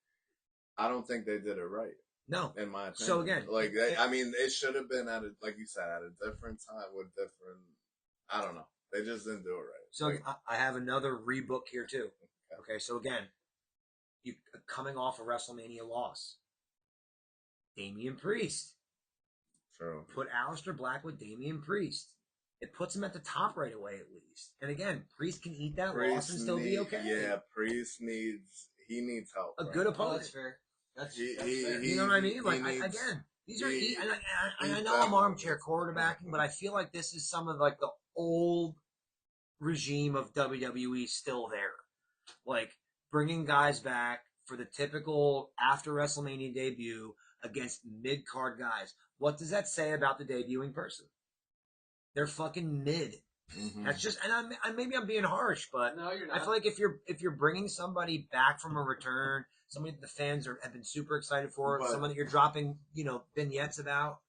I don't think they did it right. No, in my opinion. So again, it should have been like you said, at a different time with different. I don't know. They just didn't do it right. So I have another rebook here too. Okay, so again, you coming off a WrestleMania loss, Damian Priest. True. Put Aleister Black with Damian Priest. It puts him at the top right away at least. And again, Priest can eat that loss and still be okay. Yeah, Priest needs help. A good opponent. That's fair. That's fair. You know what I mean? Like again, these are. I know I'm armchair quarterbacking, but I feel like this is some of like the old regime of WWE still there, like bringing guys back for the typical after WrestleMania debut against mid card guys. What does that say about the debuting person? They're fucking mid. That's just, and maybe I'm being harsh, but no, you're not. I feel like if you're bringing somebody back from a return somebody that the fans have been super excited for, But- someone that you're dropping, vignettes about,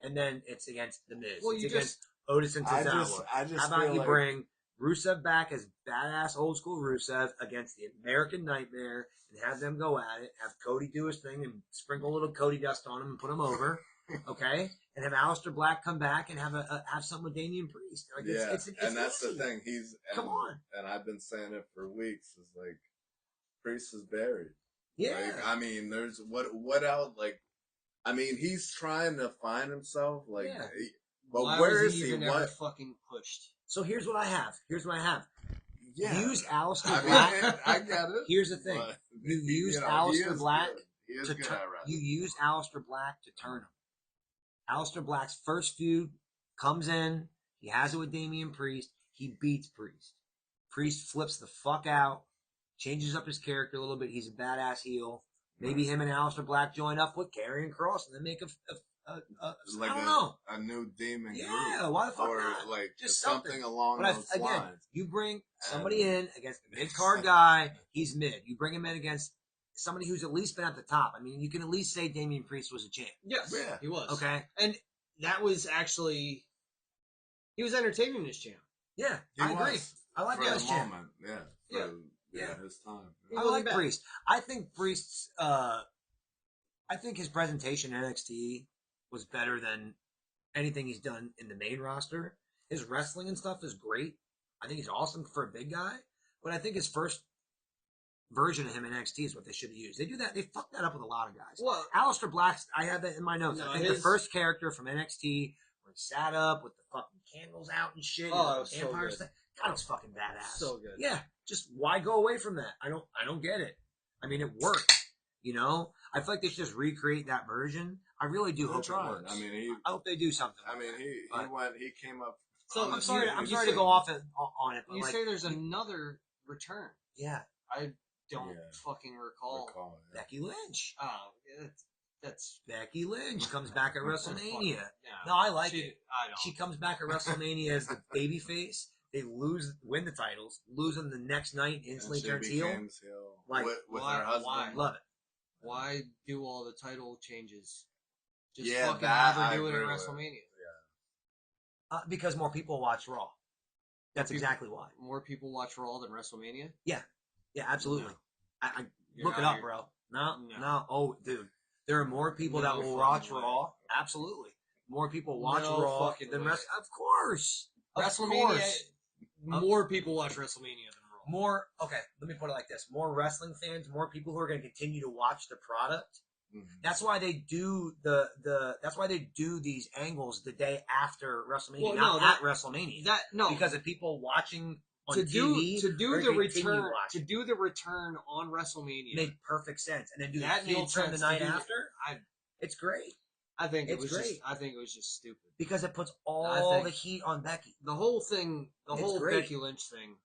and then it's against The Miz. Well, it's you against Otis and Tozawa. I just How about feel you like, bring Rusev back as badass old school Rusev against the American Nightmare and have them go at it. Have Cody do his thing and sprinkle a little Cody dust on him and put him over. Okay? And have Aleister Black come back and have something with Damian Priest. Like, it's and that's easy. the thing. Come on. And I've been saying it for weeks. Is like Priest is buried. Yeah. Like, I mean, there's what else? Like, I mean, he's trying to find himself. Like, Yeah. but Why where was is he he? even ever What? fucking pushed? So here's what I have. Yeah, Use I Aleister mean, Black. I get it. Here's the thing. But, You use he Aleister is Black good. He is to good turn. at You wrestling. use Aleister Black to turn him. Aleister Black's first feud comes in. He has it with Damian Priest. He beats Priest. Priest flips the fuck out, changes up his character a little bit. He's a badass heel. Maybe him and Aleister Black join up with Karrion Kross and then make Like I don't know. a new demon Yeah, group. why the fuck or not? like Just something along But those again, lines. you bring somebody And- in against the mid-card guy, he's mid. You bring him in against somebody who's at least been at the top. I mean, you can at least say Damian Priest was a champ. Yes, Yeah. he was. Okay? And that was actually, he was entertaining this champ. Yeah, He I agree. was I like for that the as champ. moment. Yeah. Yeah. Yeah. His time. He I wasn't like bad. Priest. I think Priest's I think his presentation in NXT was better than anything he's done in the main roster. His wrestling and stuff is great. I think he's awesome for a big guy. But I think his first version of him in NXT is what they should have used. They do that. They fuck that up with a lot of guys. Well, Aleister Black, I have that in my notes. No, I think the his- first character from NXT where he sat up with the fucking candles out and shit. Oh, and it the was so vampire good. stuff. God, it was fucking badass. So good. Yeah, just why go away from that? I don't get it. I mean, it worked. I feel like they should just recreate that version. I really do They hope it tried. works. I mean, I hope they do something. I mean, he came up. So, I'm sorry. I'm you sorry say- to go off on it. But you like, say there's another return. yeah, I don't Yeah. fucking recall. Yeah. Becky Lynch. Oh, that's Becky Lynch comes back at WrestleMania. yeah. No, I like it. I don't. She comes back at WrestleMania as the babyface. They win the titles, lose them the next night, instantly And she turns heel. became heel Like, with why- her husband. why? Love it. Why do all the title changes? Just Yeah, fucking that have her I do it at agree with. WrestleMania. Because more people watch Raw. That's More people- exactly why. More people watch Raw than WrestleMania. Yeah, absolutely. No. I You're look it out up, here. bro. No. No. Oh, dude, there are more people that No will fucking watch way. Raw. Absolutely, more people watch No Raw fucking than way. rest. Of course, WrestleMania. More people watch WrestleMania than Raw. More. Okay, let me put it like this: more wrestling fans, more people who are going to continue to watch the product. Mhm. That's why they do That's why they do these angles the day after WrestleMania, Well, not no, at WrestleMania. Because of people watching on to TV do or the continue return watching. on WrestleMania. Made perfect sense, and then do That the heel made turn the sense to night do that. after. It's great I think it It's was great. I think it was just stupid. because it puts I all think- the heat on Becky. The whole thing, the It's whole great. Becky Lynch thing.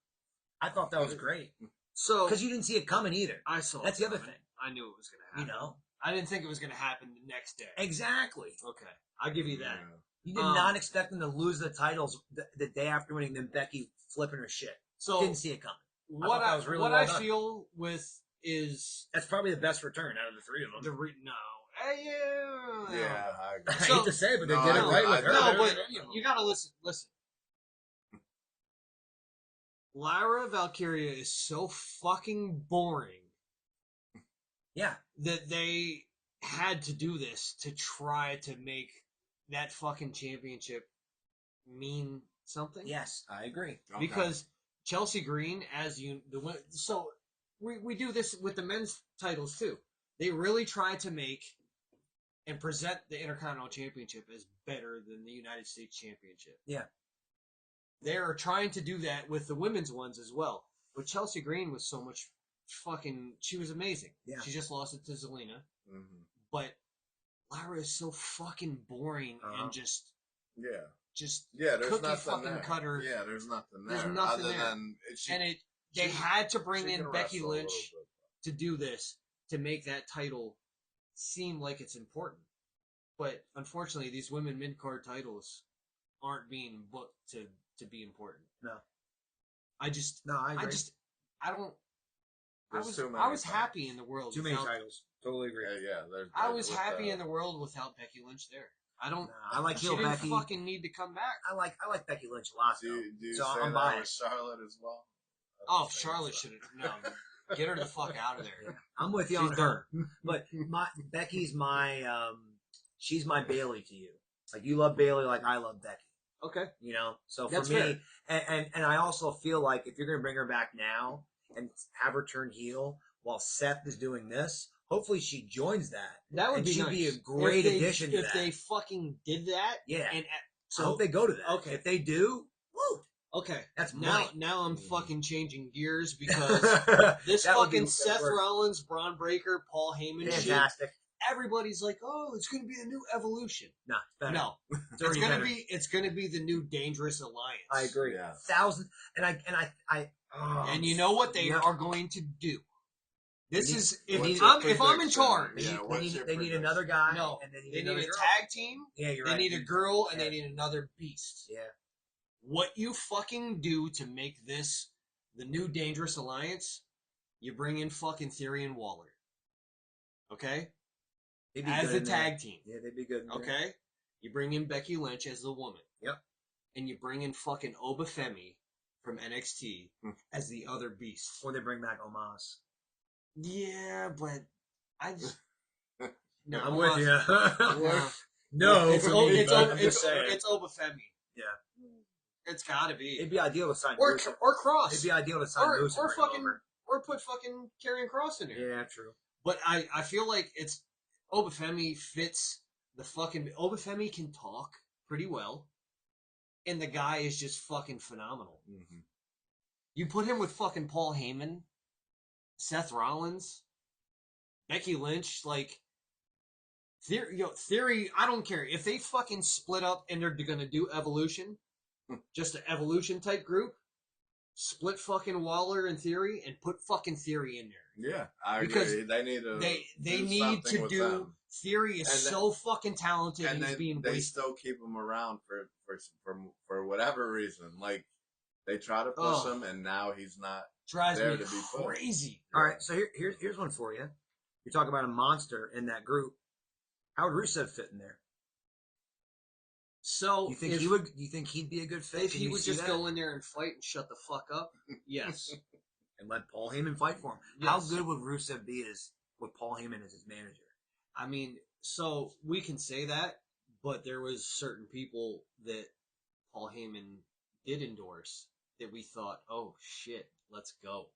I thought that was great So because you didn't see it coming either. I saw That's it the other coming. thing. I knew it was going to happen. You know I didn't think it was going to happen the next day. exactly. Okay, I'll give you that. Yeah. You did not expect them to lose the titles the day after winning, then Becky flipping her shit. So Didn't see it coming. what thought that I was really what well I done. feel with is That's probably the best return out of the three of them. no. Yeah. Yeah, I agree. I So- hate to say, it, but they No, did it I- right I- with her. No, better but than any of them. you gotta listen. Lyra Valkyria is so fucking boring Yeah, that they had to do this to try to make that fucking championship mean something. yes, I agree. Okay. Because Chelsea Green, so we do this with the men's titles too. They really try to make and present the Intercontinental Championship as better than the United States Championship. Yeah. They are trying to do that with the women's ones as well. But Chelsea Green was so much she was amazing. Yeah. She just lost it to Zelina. Mhm. But Lyra is so fucking boring and just Yeah. There's cookie nothing fucking there. cutter. Yeah, there's nothing there. There's nothing other there. than And they she- had to bring she in can Becky wrestle a Lynch little bit. to do this to make that title seem like it's important. But unfortunately, these women mid card titles aren't being booked to be important. No. I No, I agree. don't. I was happy in the world. Too many without, titles. Totally agree. Yeah. I was happy in the world without Becky Lynch there. I like She heel didn't Becky. fucking need to come back. I like Becky Lynch a lot. Do you so say I'm that with biased. Charlotte as well? Oh, Charlotte should have. No, get her the fuck out of there. Yeah. I'm with you She's on her. But Becky's my she's my Bailey to you. Like you love Bailey like I love Becky. Okay. You know? So for That's me and I also feel like if you're gonna bring her back now and have her turn heel while Seth is doing this, hopefully she joins that. That would and be she'd nice. be a great addition to if that. they fucking did that. Yeah. And So I hope they go to that. Okay. If they do, woo. Okay. That's now I'm fucking changing gears because this That would be fucking Seth worse. Rollins, Braun Breaker, Paul Heyman shit. Fantastic. Everybody's like, oh, it's gonna be the new Evolution. No, it's better. No, It's already better. it's gonna be the new Dangerous Alliance. I agree. Yeah. Thousands, and And you know what they Yep. are going to do? This They need- is they if need- I'm in charge. Yeah, what's your they need prediction? another guy. No, and they need They another need a girl. tag team. Yeah, you're They right. need a girl, and Yeah. they need another beast. Yeah, What you fucking do to make this the new Dangerous Alliance? You bring in fucking Theory and Waller. Okay? they'd be As good the in there. tag team. Yeah, they'd be good. in there. Okay? You bring in Becky Lynch as the woman. Yep. And you bring in fucking Obafemi from NXT as the other beast. Or they bring back Omos. Yeah, but I just... No, I'm with you. No. No, It's for me, it's but I'm just saying. it's Obafemi. Yeah. It's gotta be. It'd be ideal to sign Or Moose. Cross. It'd be ideal to sign Moose and or bring him fucking over. or put fucking Karrion Cross in there. Yeah, true. But I feel like it's Obafemi fits the fucking Obafemi can talk pretty well, and the guy is just fucking phenomenal. Mm-hmm. You put him with fucking Paul Heyman, Seth Rollins, Becky Lynch, like Theory. I don't care if they fucking split up and they're gonna do Evolution, just an Evolution type group. Split fucking Waller and Theory and put fucking Theory in there. Yeah, I Because agree. They need to. They do need something to with do. them. Theory is And so fucking talented and he's being they wasted. still keep him around for whatever reason. Like they try to push him, and now he's not Drives there me to be put. crazy. All right, so here's one for you. You talk about a monster in that group. How would Rusev fit in there? So You think he would? You think he'd be a good fit? if Can he you would see just that? go in there and fight and shut the fuck up? Yes. and let Paul Heyman fight for him. Yes. How good would Rusev be with Paul Heyman as his manager? I mean, so we can say that, but there was certain people that Paul Heyman did endorse that we thought, oh shit, let's go.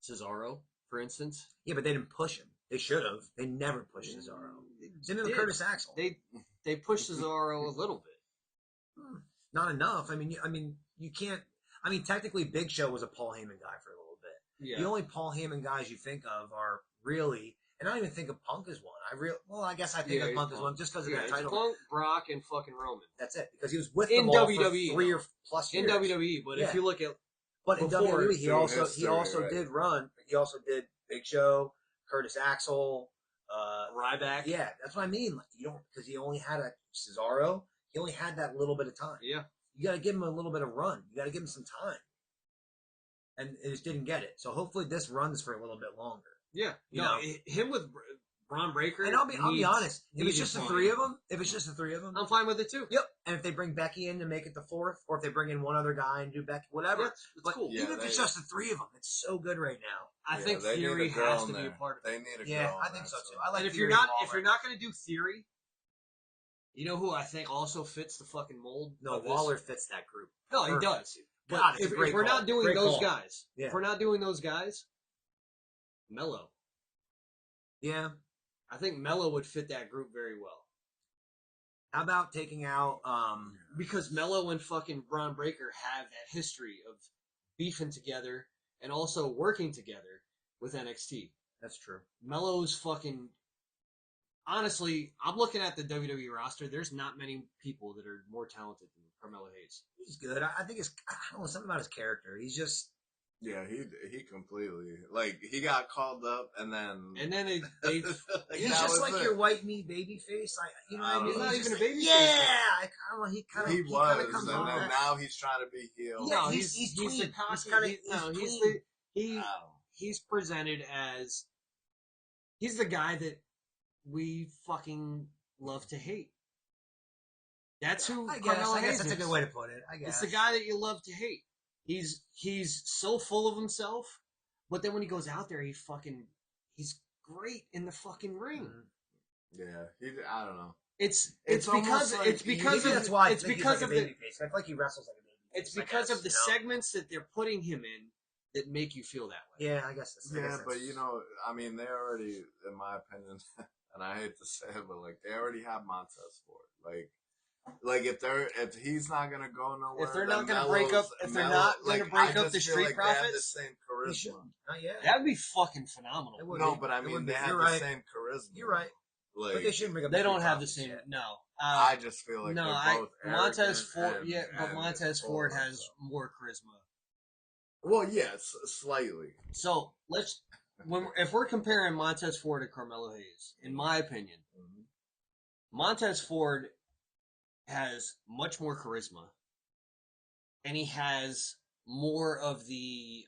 Cesaro, for instance. Yeah, but they didn't push him. They should have. They never pushed Cesaro. Same with did. Curtis Axel. They pushed Cesaro a little bit. Not enough. I mean, you can't. I mean, technically, Big Show was a Paul Heyman guy for a little bit. Yeah. The only Paul Heyman guys you think of are really, and I don't even think of Punk as one. I guess I think of Punk as one just because of that it's title. Punk, Brock, and fucking Roman. That's it, because he was with In them all WWE, for 3 or plus In years. WWE, but Yeah. if you look at But in before, WWE, he through also history, right. did run. He also did Big Show, Curtis Axel, Ryback. Yeah, that's what I mean. Like, you don't, because he only had a Cesaro. He only had that little bit of time. Yeah. You got to give him a little bit of run. You got to give him some time. And it just didn't get it. So hopefully this runs for a little bit longer. Yeah. You No, know? him with Braun Breaker. And I'll be honest. If it's needs just the time. three of them, I'm fine with it too. yep. And if they bring Becky in to make it the fourth, or if they bring in one other guy and do Becky, whatever. It's but cool. Yeah, even if it's just the three of them, it's so good right now. I think they need a Theory girl has in to be a there. part of it. They need a Yeah, girl. I in think so there, too. I like And if Theory you're not Waller. going to do Theory, you know who I think also fits the fucking mold? No, of this? Waller fits that group. No, he Perfect. does. But God, it's if a great we're call. not doing Great those call. guys, Yeah. if we're not doing those guys, Mello. Yeah. I think Mello would fit that group very well. How about taking out Because Mello and fucking Braun Breaker have that history of beefing together and also working together with NXT. That's true. Mello's fucking... Honestly, I'm looking at the WWE roster. There's not many people that are more talented than Carmelo Hayes. He's good. I think I don't know, something about his character. He's just Yeah, he completely he got called up and then they he's that just was like it. your white meat baby face. You know what I mean? He's not even just a baby Yeah, face. he kind he of was, comes and off then that. now he's trying to be heel. Yeah, No, he's the tween. cocky. He's kinda- No, he's he's tween. the he. Wow. he's presented as he's the guy that we fucking love to hate. That's who Carmelo I guess Hayes that's a is. good way to put it. I guess It's the guy that you love to hate. He's so full of himself, but then when he goes out there, he's great in the fucking ring. Yeah, I don't know. It's It's because almost like it's because Maybe of that's why it's because of the babyface. I feel like he wrestles like a babyface. it's because of the segments that they're putting him in that make you feel that way. Yeah, I guess. But you know, I mean, they already, in my opinion, and I hate to say it, but like they already have Montez Ford. Like if he's not gonna go nowhere, If they're not gonna break up, if they're not gonna break up the Street They Profits, have the same charisma. Not yet. that would be fucking phenomenal. No, but I mean they have the same charisma. You're right. Like, But they shouldn't bring up. They don't have the same. Yet. No, I just feel like no. they're both Montez Ford. and, Yeah, but and Montez Ford full of has themselves. more charisma. Well, yes, slightly. So if we're comparing Montez Ford to Carmelo Hayes, in my opinion, Montez Ford has much more charisma, and he has more of the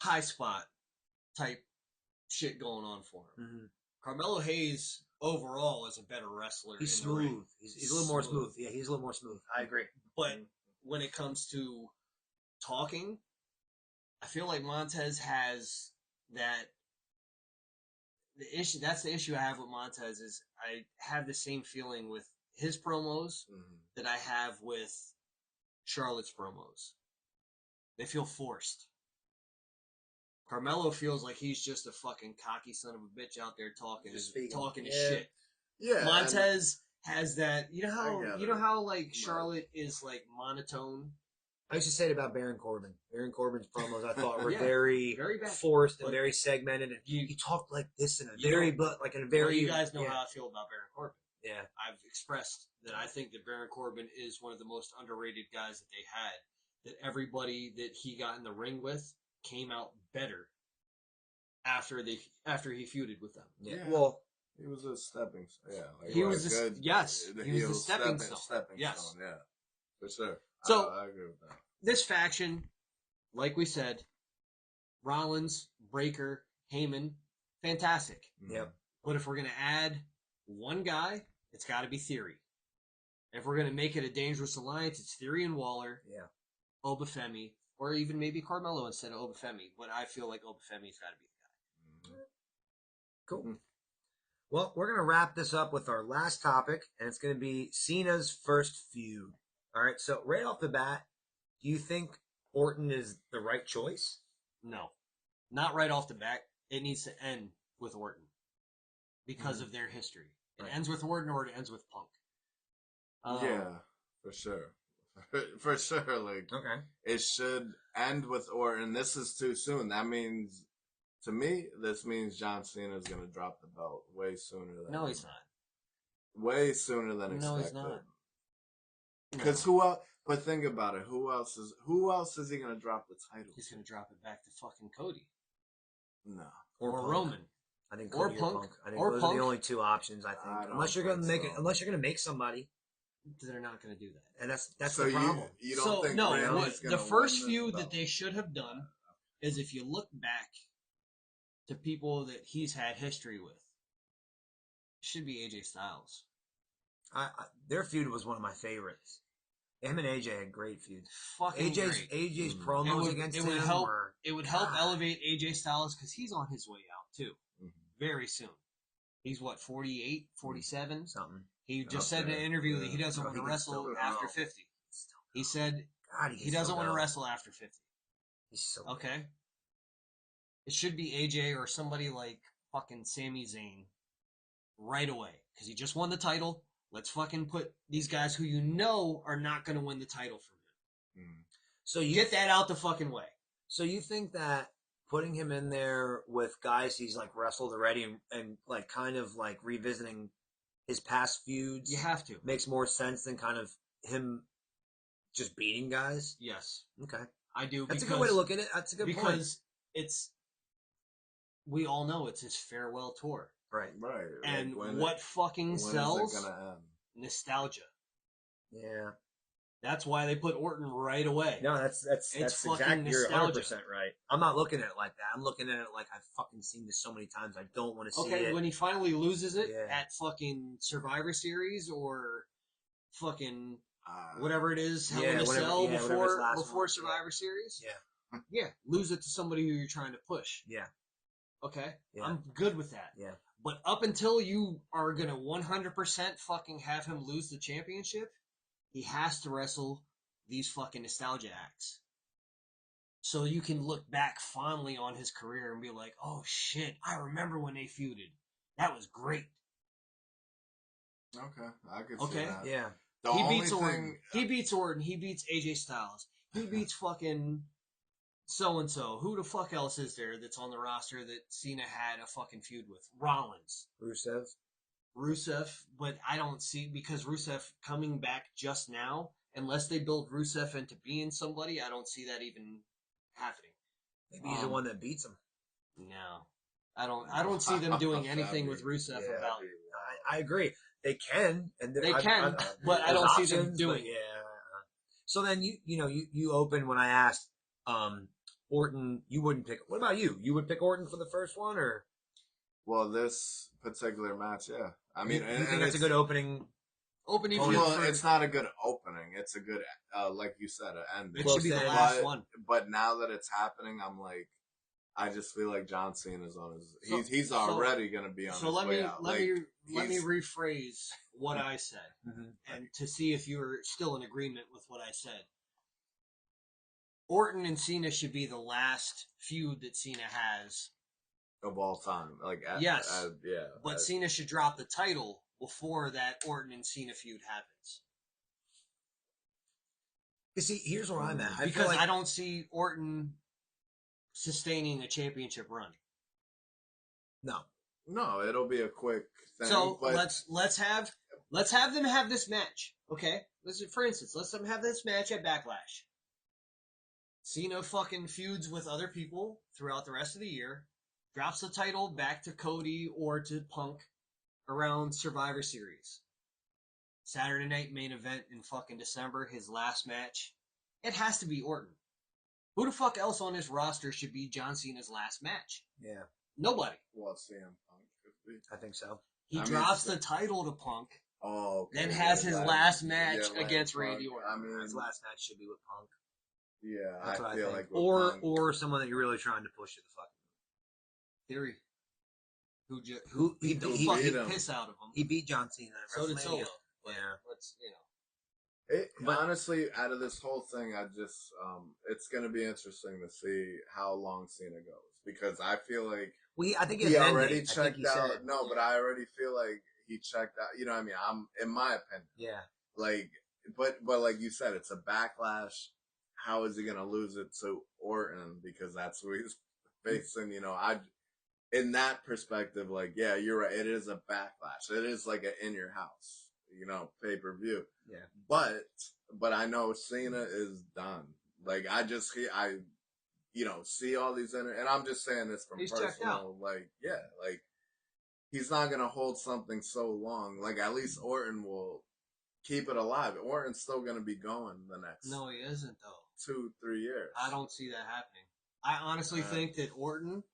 high spot type shit going on for him. Mm-hmm. Carmelo Hayes overall is a better wrestler. He's in the ring. smooth. He's a little more smooth. Yeah, he's a little more smooth. I agree. But when it comes to talking, I feel like Montez has that. That's the issue I have with Montez is I have the same feeling with his promos that I have with Charlotte's promos. They feel forced. Carmelo feels like he's just a fucking cocky son of a bitch out there talking his shit. Yeah. Montez has that. You know how like Charlotte is like monotone. I used to say it about Baron Corbin. Baron Corbin's promos I thought were Yeah, very bad. forced and very segmented. And he talked like this in a very. Well, you guys know how I feel about Baron Corbin. Yeah, I've expressed that I think that Baron Corbin is one of the most underrated guys that they had. That everybody that he got in the ring with came out better after he feuded with them. Yeah. Well, he was a stepping stone. Yeah, like he was a stepping stone. Yes, yeah, for sure. So I agree with that. This faction, like we said, Rollins, Breaker, Heyman, fantastic. Yep. But if we're gonna add one guy, it's got to be Theory. If we're gonna make it a dangerous alliance, it's Theory and Waller. Yeah. Obafemi, or even maybe Carmelo instead of Obafemi. But I feel like Obafemi's got to be the guy. Cool. Well, we're going to wrap this up with our last topic, and it's going to be Cena's first feud. All right, so right off the bat, do you think Orton is the right choice? No. Not right off the bat. It needs to end with Orton because of their history. It ends with Orton or it ends with Punk. Yeah, for sure. For sure, like it should end with Orton. This is too soon. That means, to me, this means John Cena is going to drop the belt way sooner than. No, he's not. Way sooner than expected. No, he's not. Because who else? But think about it. Who else is he going to drop the title? He's going to drop it back to fucking Cody. No. Or Roman. I think Cody or Punk. I think those are the only two options. I think unless you're going to make somebody. They're not going to do that, and that's the problem. You don't think the first feud that they should have done is if you look back to people that he's had history with, it should be AJ Styles. Their feud was one of my favorites. Him and AJ had great feuds. Fucking great. AJ's promos against him were. It would help elevate AJ Styles because he's on his way out too, very soon. He's what 48, 47 something. He just said in an interview that he doesn't want to wrestle after 50. He said he doesn't want to wrestle after 50. He's so okay. It should be AJ or somebody like fucking Sami Zayn right away because he just won the title. Let's fucking put these guys who you know are not going to win the title from him. So you get that out the fucking way. So you think that putting him in there with guys he's like wrestled already and like kind of like revisiting his past feuds, you have to, makes more sense than kind of him just beating guys? Yes. Okay. I do. That's a good way to look at it. That's a good point. Because we all know it's his farewell tour. Right. And what fucking sells? Is it gonna end? Nostalgia. Yeah. That's why they put Orton right away. No, that's fucking exactly. You're nostalgia. 100% right. I'm not looking at it like that. I'm looking at it like I've fucking seen this so many times. I don't want to see Okay, it. when he finally loses it Yeah. at fucking Survivor Series or fucking whatever it is, Hell in a Cell before Survivor Series. Yeah, lose it to somebody who you're trying to push. Yeah. Okay, Yeah. I'm good with that. Yeah. But up until you are gonna 100% fucking have him lose the championship, he has to wrestle these fucking nostalgia acts. So you can look back fondly on his career and be like, oh shit, I remember when they feuded. That was great. Okay, I could see that. Yeah. He beats Orton. He beats Orton. He beats AJ Styles. He beats fucking so-and-so. Who the fuck else is there that's on the roster that Cena had a fucking feud with? Rollins. Rusev, but I don't see, because Rusev coming back just now, unless they build Rusev into being somebody, I don't see that even happening. Maybe he's the one that beats him. No. I don't see them doing anything with Rusev about it. I agree. They can, and they can, but I don't see them doing it. Yeah. So then you open when I asked Orton, you wouldn't pick. What about you? You would pick Orton for the first one, or? Well, this particular match, yeah. I mean, you think that's a good opening? Opening. Well, it's not a good opening. It's a good, like you said, ending. It should be the last one. But now that it's happening, I'm like, I just feel like John Cena's on his. He's already going to be on his way out. Let me rephrase what I said, and to see if you're still in agreement with what I said. Orton and Cena should be the last feud that Cena has of all time. Yes. But Cena should drop the title before that Orton and Cena feud happens. You see, here's where I'm at. Because I don't see Orton sustaining a championship run. No, it'll be a quick thing. So let's have them have this match. Okay? For instance, let's have them have this match at Backlash. Cena fucking feuds with other people throughout the rest of the year. Drops the title back to Cody or to Punk around Survivor Series. Saturday night main event in fucking December, his last match. It has to be Orton. Who the fuck else on this roster should be John Cena's last match? Yeah. Nobody. Well, CM Punk could be. I think so. He drops the title to Punk. Oh, okay. Then has his last match against Randy Orton. I mean, his last match should be with Punk. Yeah, that's I feel like Punk. Or someone that you're really trying to push to the fucking Theory. Who beat the fucking piss out of him. He beat John Cena. So did Solo. Yeah. Let's, honestly, out of this whole thing, I just it's going to be interesting to see how long Cena goes, because I feel like I think he already checked out. No, but I already feel like he checked out. You know what I mean? I'm in my opinion. Yeah. Like, but like you said, it's a Backlash. How is he going to lose it to Orton? Because that's who he's facing. In that perspective, like, yeah, you're right. It is a Backlash. It is like a in your house, pay-per-view. Yeah. But I know Cena is done. Like, I see all these and I'm just saying this from personal, like, yeah, like, he's not going to hold something so long. Like, at least Orton will keep it alive. Orton's still going to be going the next. No, he isn't, though. 2-3 years. I don't see that happening. I honestly think that Orton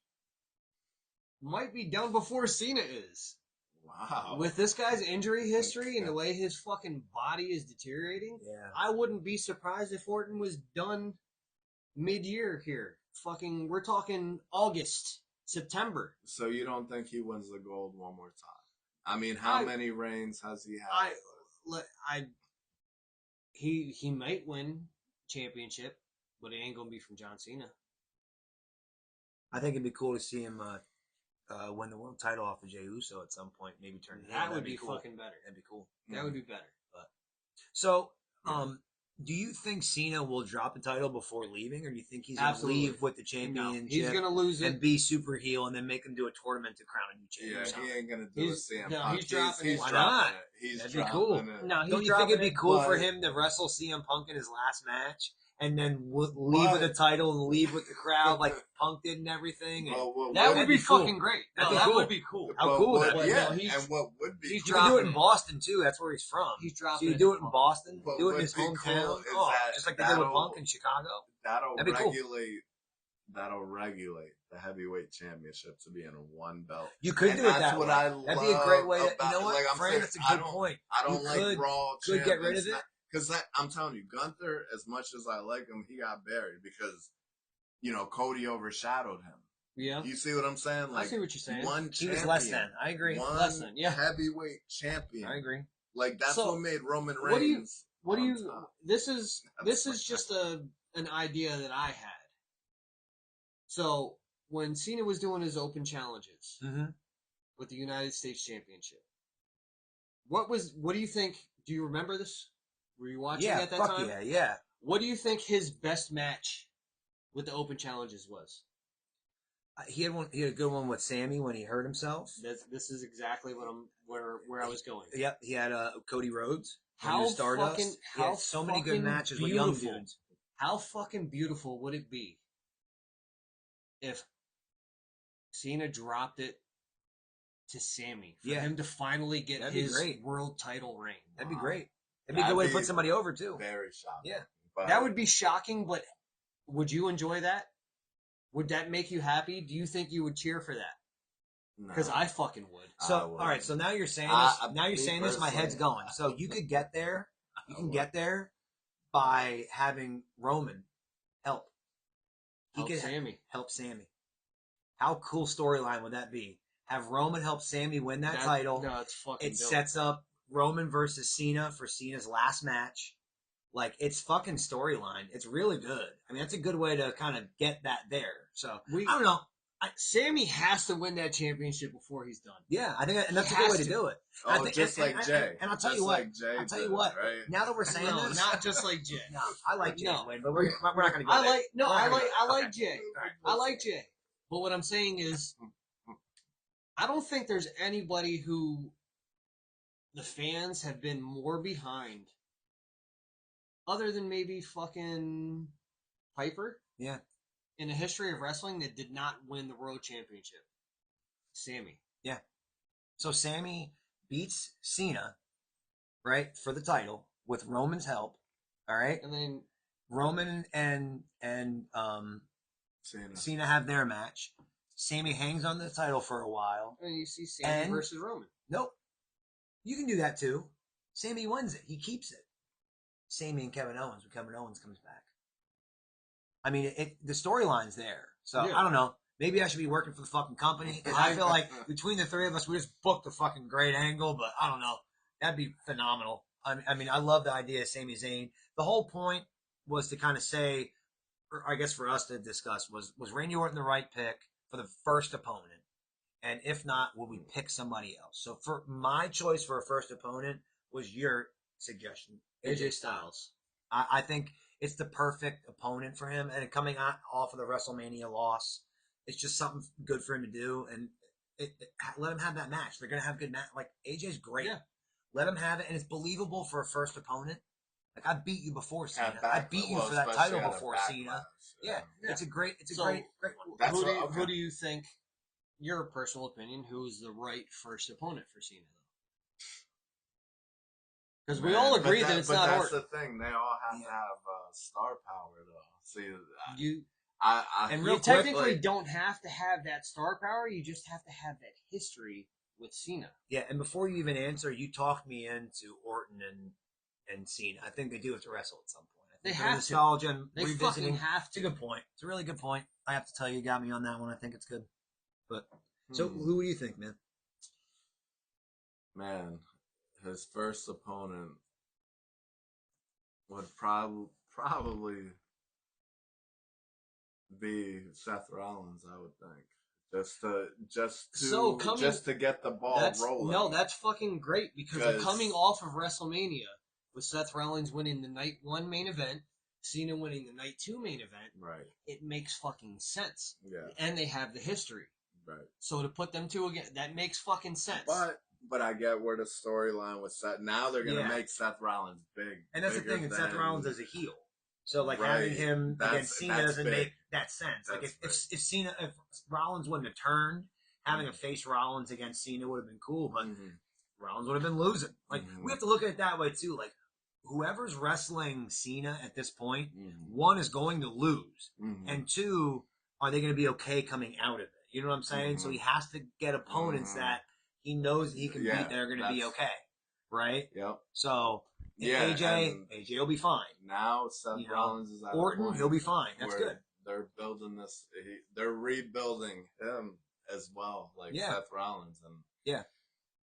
might be done before Cena is. Wow. With this guy's injury history and the way his fucking body is deteriorating, I wouldn't be surprised if Orton was done mid-year here. Fucking, we're talking August, September. So you don't think he wins the gold one more time? I mean, how many reigns has he had? He might win championship, but it ain't gonna be from John Cena. I think it'd be cool to see him win the world title off of Jey Uso at some point. Maybe turn it. That would be cool. Fucking better. That'd be cool. That would be better. But so, do you think Cena will drop the title before leaving, or do you think he's going to leave with the championship? No, he's going to lose it and be super heel, and then make him do a tournament to crown a new champion? Yeah, he ain't going to do a CM Punk. No, he's dropping it. Why not? That'd be cool. No, don't you think it'd be cool for him to wrestle CM Punk in his last match, and then leave with the title and leave with the crowd like Punk did and everything. And that would be cool. fucking great. That'd No, be that cool. would be cool. How cool would that be? Yeah, no, and what would be he's you can do it in Boston too. That's where he's from. He's So dropping. you do it in Boston, But do it in would his be hometown, cool is that just like they did with Punk in Chicago. That'll That'd be cool. That'll regulate the heavyweight championship to be in one belt. You could do it that way. That'd be a great way. You know what, Frank? That's a good point. I don't like Raw. Could get rid of it because I'm telling you, Gunther. As much as I like him, he got buried because Cody overshadowed him. Yeah, You see what I'm saying? Like, I see what you're saying. One he champion, was less than. I agree. Less than, yeah. Heavyweight champion. I agree. Like that's So, what made Roman Reigns. What do you? This is just an idea that I had. So when Cena was doing his open challenges with the United States Championship, what do you think? Do you remember this? Were you watching at that time? Yeah. What do you think his best match with the open challenges was? He had a good one with Sammy when he hurt himself. This is exactly where I was going. Yep, he had Cody Rhodes. How Stardust. fucking He had so many good matches with young dudes. How fucking beautiful would it be if Cena dropped it to Sammy for him to finally get his world title reign? That'd be great. That'd be a good way to put somebody over too. Very shocking. Yeah, but that would be shocking. But would you enjoy that? Would that make you happy? Do you think you would cheer for that? Because I fucking would. So, all right. So now you're saying this. Now you're saying this. My head's going. So you could get there. You can get there by having Roman help. He could help Sammy. How cool storyline would that be? Have Roman help Sammy win that title. No, it's fucking It dope. sets up Roman versus Cena for Cena's last match. Like, it's fucking storyline. It's really good. I mean, that's a good way to kind of get that there. So, I don't know. Sammy has to win that championship before he's done. Yeah, I think that's a good way to do it. Just like Jay. And I'll tell you what. I'll tell you what. Right? Now that we're saying this, not just like Jay. No, I like Jay. But we're not going to go there. I like Jay. I like Jay. But what I'm saying is, I don't think there's anybody who the fans have been more behind, other than maybe fucking Piper. Yeah. In the history of wrestling that did not win the world championship. Sammy. Yeah. So Sammy beats Cena, right, for the title with Roman's help. All right. And then Roman and Cena have their match. Sammy hangs on the title for a while. And you see Sammy versus Roman. Nope. You can do that too. Sammy wins it. He keeps it. Sammy and Kevin Owens when Kevin Owens comes back. I mean, the storyline's there. So, I don't know. Maybe I should be working for the fucking company. Because I feel like between the three of us, we just booked a fucking great angle. But I don't know. That'd be phenomenal. I mean, I love the idea of Sami Zayn. The whole point was to kind of say, or I guess for us to discuss, was Randy Orton the right pick for the first opponent? And if not, will we pick somebody else? So for my choice for a first opponent was your suggestion, AJ Styles. I think it's the perfect opponent for him. And coming off of the WrestleMania loss, it's just something good for him to do. And let him have that match. They're going to have good match. Like, AJ's great. Yeah. Let him have it. And it's believable for a first opponent. Like, I beat you before Cena. I beat you for that title before Cena. Yeah. It's a great one. Who do you think, your personal opinion, who is the right first opponent for Cena, though? Because we all agree that it's not Orton. That's the thing. They all have to have star power, though. See, you quick, technically don't have to have that star power. You just have to have that history with Cena. Yeah, and before you even answer, you talked me into Orton and Cena. I think they do have to wrestle at some point. They have nostalgia to. And they revisiting. Fucking have to. It's a good point. It's a really good point. I have to tell you, you got me on that one. I think it's good. But so, who do you think, man? Man, his first opponent would probably be Seth Rollins, I would think. Just to get the ball rolling. No, that's fucking great because they're coming off of WrestleMania with Seth Rollins winning the night 1 main event, Cena winning the night 2 main event. Right. It makes fucking sense. Yeah. And they have the history. Right. So to put them two again, that makes fucking sense. But I get where the storyline was set. Now they're going to make Seth Rollins big. And that's the thing, and Seth Rollins is a heel. So like Right. having him against Cena That's doesn't big. make that sense. Like That's if Rollins wouldn't have turned, having a face Rollins against Cena would have been cool, but Rollins would have been losing. Like we have to look at it that way too. Like whoever's wrestling Cena at this point, one is going to lose, and two, are they going to be okay coming out of it? You know what I'm saying? So he has to get opponents that he knows he can beat that are going to be okay, right? Yep. So Yeah, AJ will be fine. Now Seth Rollins is at Orton, he'll be fine. That's good. They're building this. They're rebuilding him as well, like Seth Rollins, and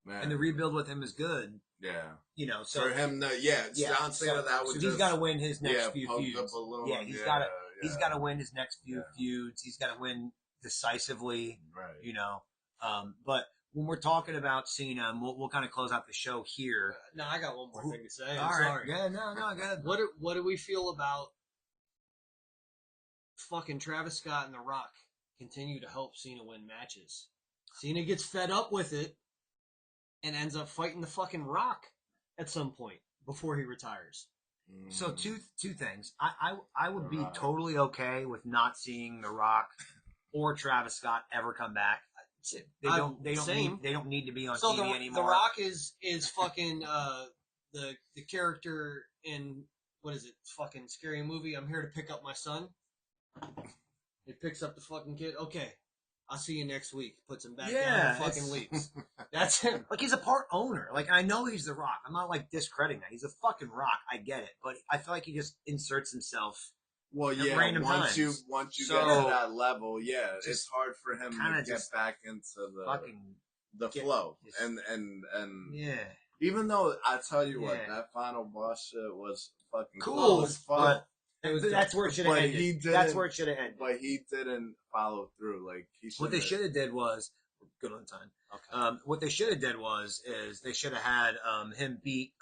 man, and the rebuild with him is good. Yeah, you know, so for him, John Cena, that would. So he's got to win his next few feuds. He's got to. He's got to win his next few feuds. He's got to win decisively. Right. You know, but when we're talking about Cena, and we'll kind of close out the show here. No, I got one more thing to say. All right. Sorry. Yeah, no, good. What do we feel about fucking Travis Scott and The Rock continue to help Cena win matches? Cena gets fed up with it and ends up fighting the fucking Rock at some point before he retires. So two things. I would be totally okay with not seeing The Rock or Travis Scott ever come back. They don't need to be on TV anymore. The Rock is fucking the character in what is it? Fucking Scary Movie. I'm here to pick up my son. It picks up the fucking kid. Okay, I'll see you next week. Puts him back down and fucking leaves. That's him. Like he's a part owner. Like I know he's The Rock. I'm not like discrediting that. He's a fucking Rock. I get it, but I feel like he just inserts himself. Well, yeah. Once you get to that level, it's hard for him to get back into the flow. And even though I tell you what, that final boss shit was fucking cool as fuck. That's where it should have ended. That's where it should have ended. But he didn't follow through. Like what they should have did was good on time. Okay. What they should have did is they should have had him beat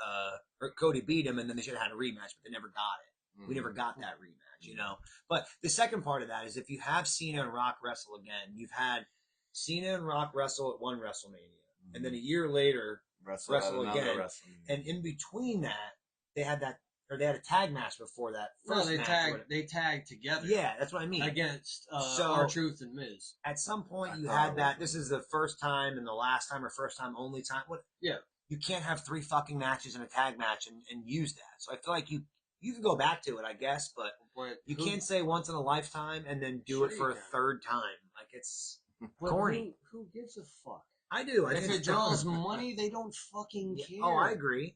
or Cody beat him, and then they should have had a rematch, but they never got it. We never got that rematch, you know. But the second part of that is if you have Cena and Rock wrestle again, you've had Cena and Rock wrestle at one WrestleMania, and then a year later wrestle again, and in between that they had a tag match before that. They tagged together. Yeah, that's what I mean. Against R-Truth and Miz. At some point, you had that. This is the first time and the last time, or first time only time. What? Yeah. You can't have 3 fucking matches in a tag match and use that. So I feel like you can go back to it, I guess, but you can't say once in a lifetime and then do it for a third time. Like it's corny. Who gives a fuck? I do. If it draws money, they don't fucking care. Oh, I agree.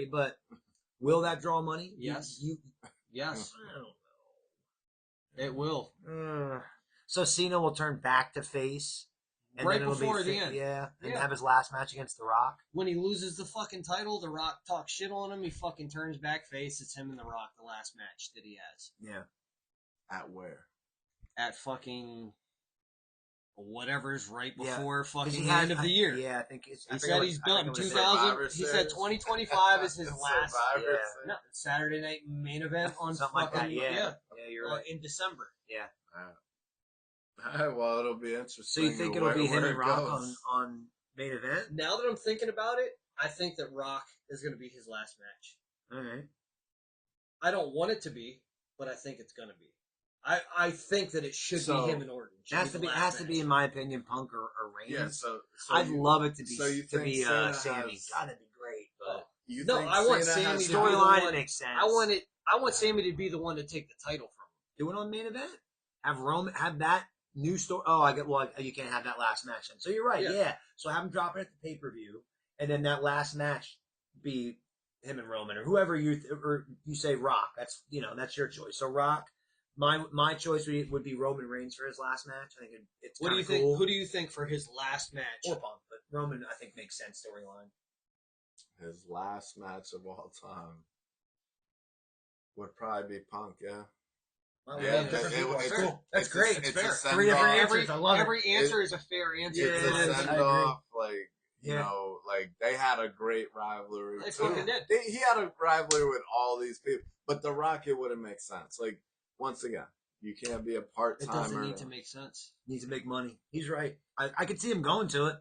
But will that draw money? Yes. Yes. I don't know. It will. So Cena will turn back to face. And right then it'll before be the end. Yeah. And have his last match against The Rock. When he loses the fucking title, The Rock talks shit on him. He fucking turns back face. It's him and The Rock, the last match that he has. Yeah. At where? At fucking whatever's right before fucking the end of the year. Yeah, I think it's. He said he's done 2000. He said 2025 is his last. No, Saturday Night Main Event on something like that. Yeah, you're right. In December. Yeah. Well, it'll be interesting. So you think it'll be him and Rock on Main Event? Now that I'm thinking about it, I think that Rock is going to be his last match. All right. I don't want it to be, but I think it's going to be. I think that it should be him and Orton. It has to be, in my opinion, Punk or Reigns. Yeah, so I'd love it to be Sammy. God, that'd be great. But I want Sammy to be the storyline. Makes sense. I want Sammy to be the one to take the title from him. Do it on Main Event. Have Roman have that new story. Oh, I get. Well, you can't have that last match then. So you're right. Yeah. So have him drop it at the pay-per-view, and then that last match be him and Roman or whoever you say Rock. That's that's your choice. So Rock. My choice would be Roman Reigns for his last match. I think it's. What do you think? Cool. Who do you think for his last match? Or Punk, but Roman I think makes sense storyline. His last match of all time would probably be Punk. Yeah. Well, that's great. It's fair. A 3 different answers. I love every answer is a fair answer. It's a send off. Like you know, like they had a great rivalry. They fucking did. He had a rivalry with all these people, but the Rock it wouldn't make sense. Like. Once again, you can't be a part-timer. It doesn't need to make sense. Needs to make money. He's right. I could see him going to it.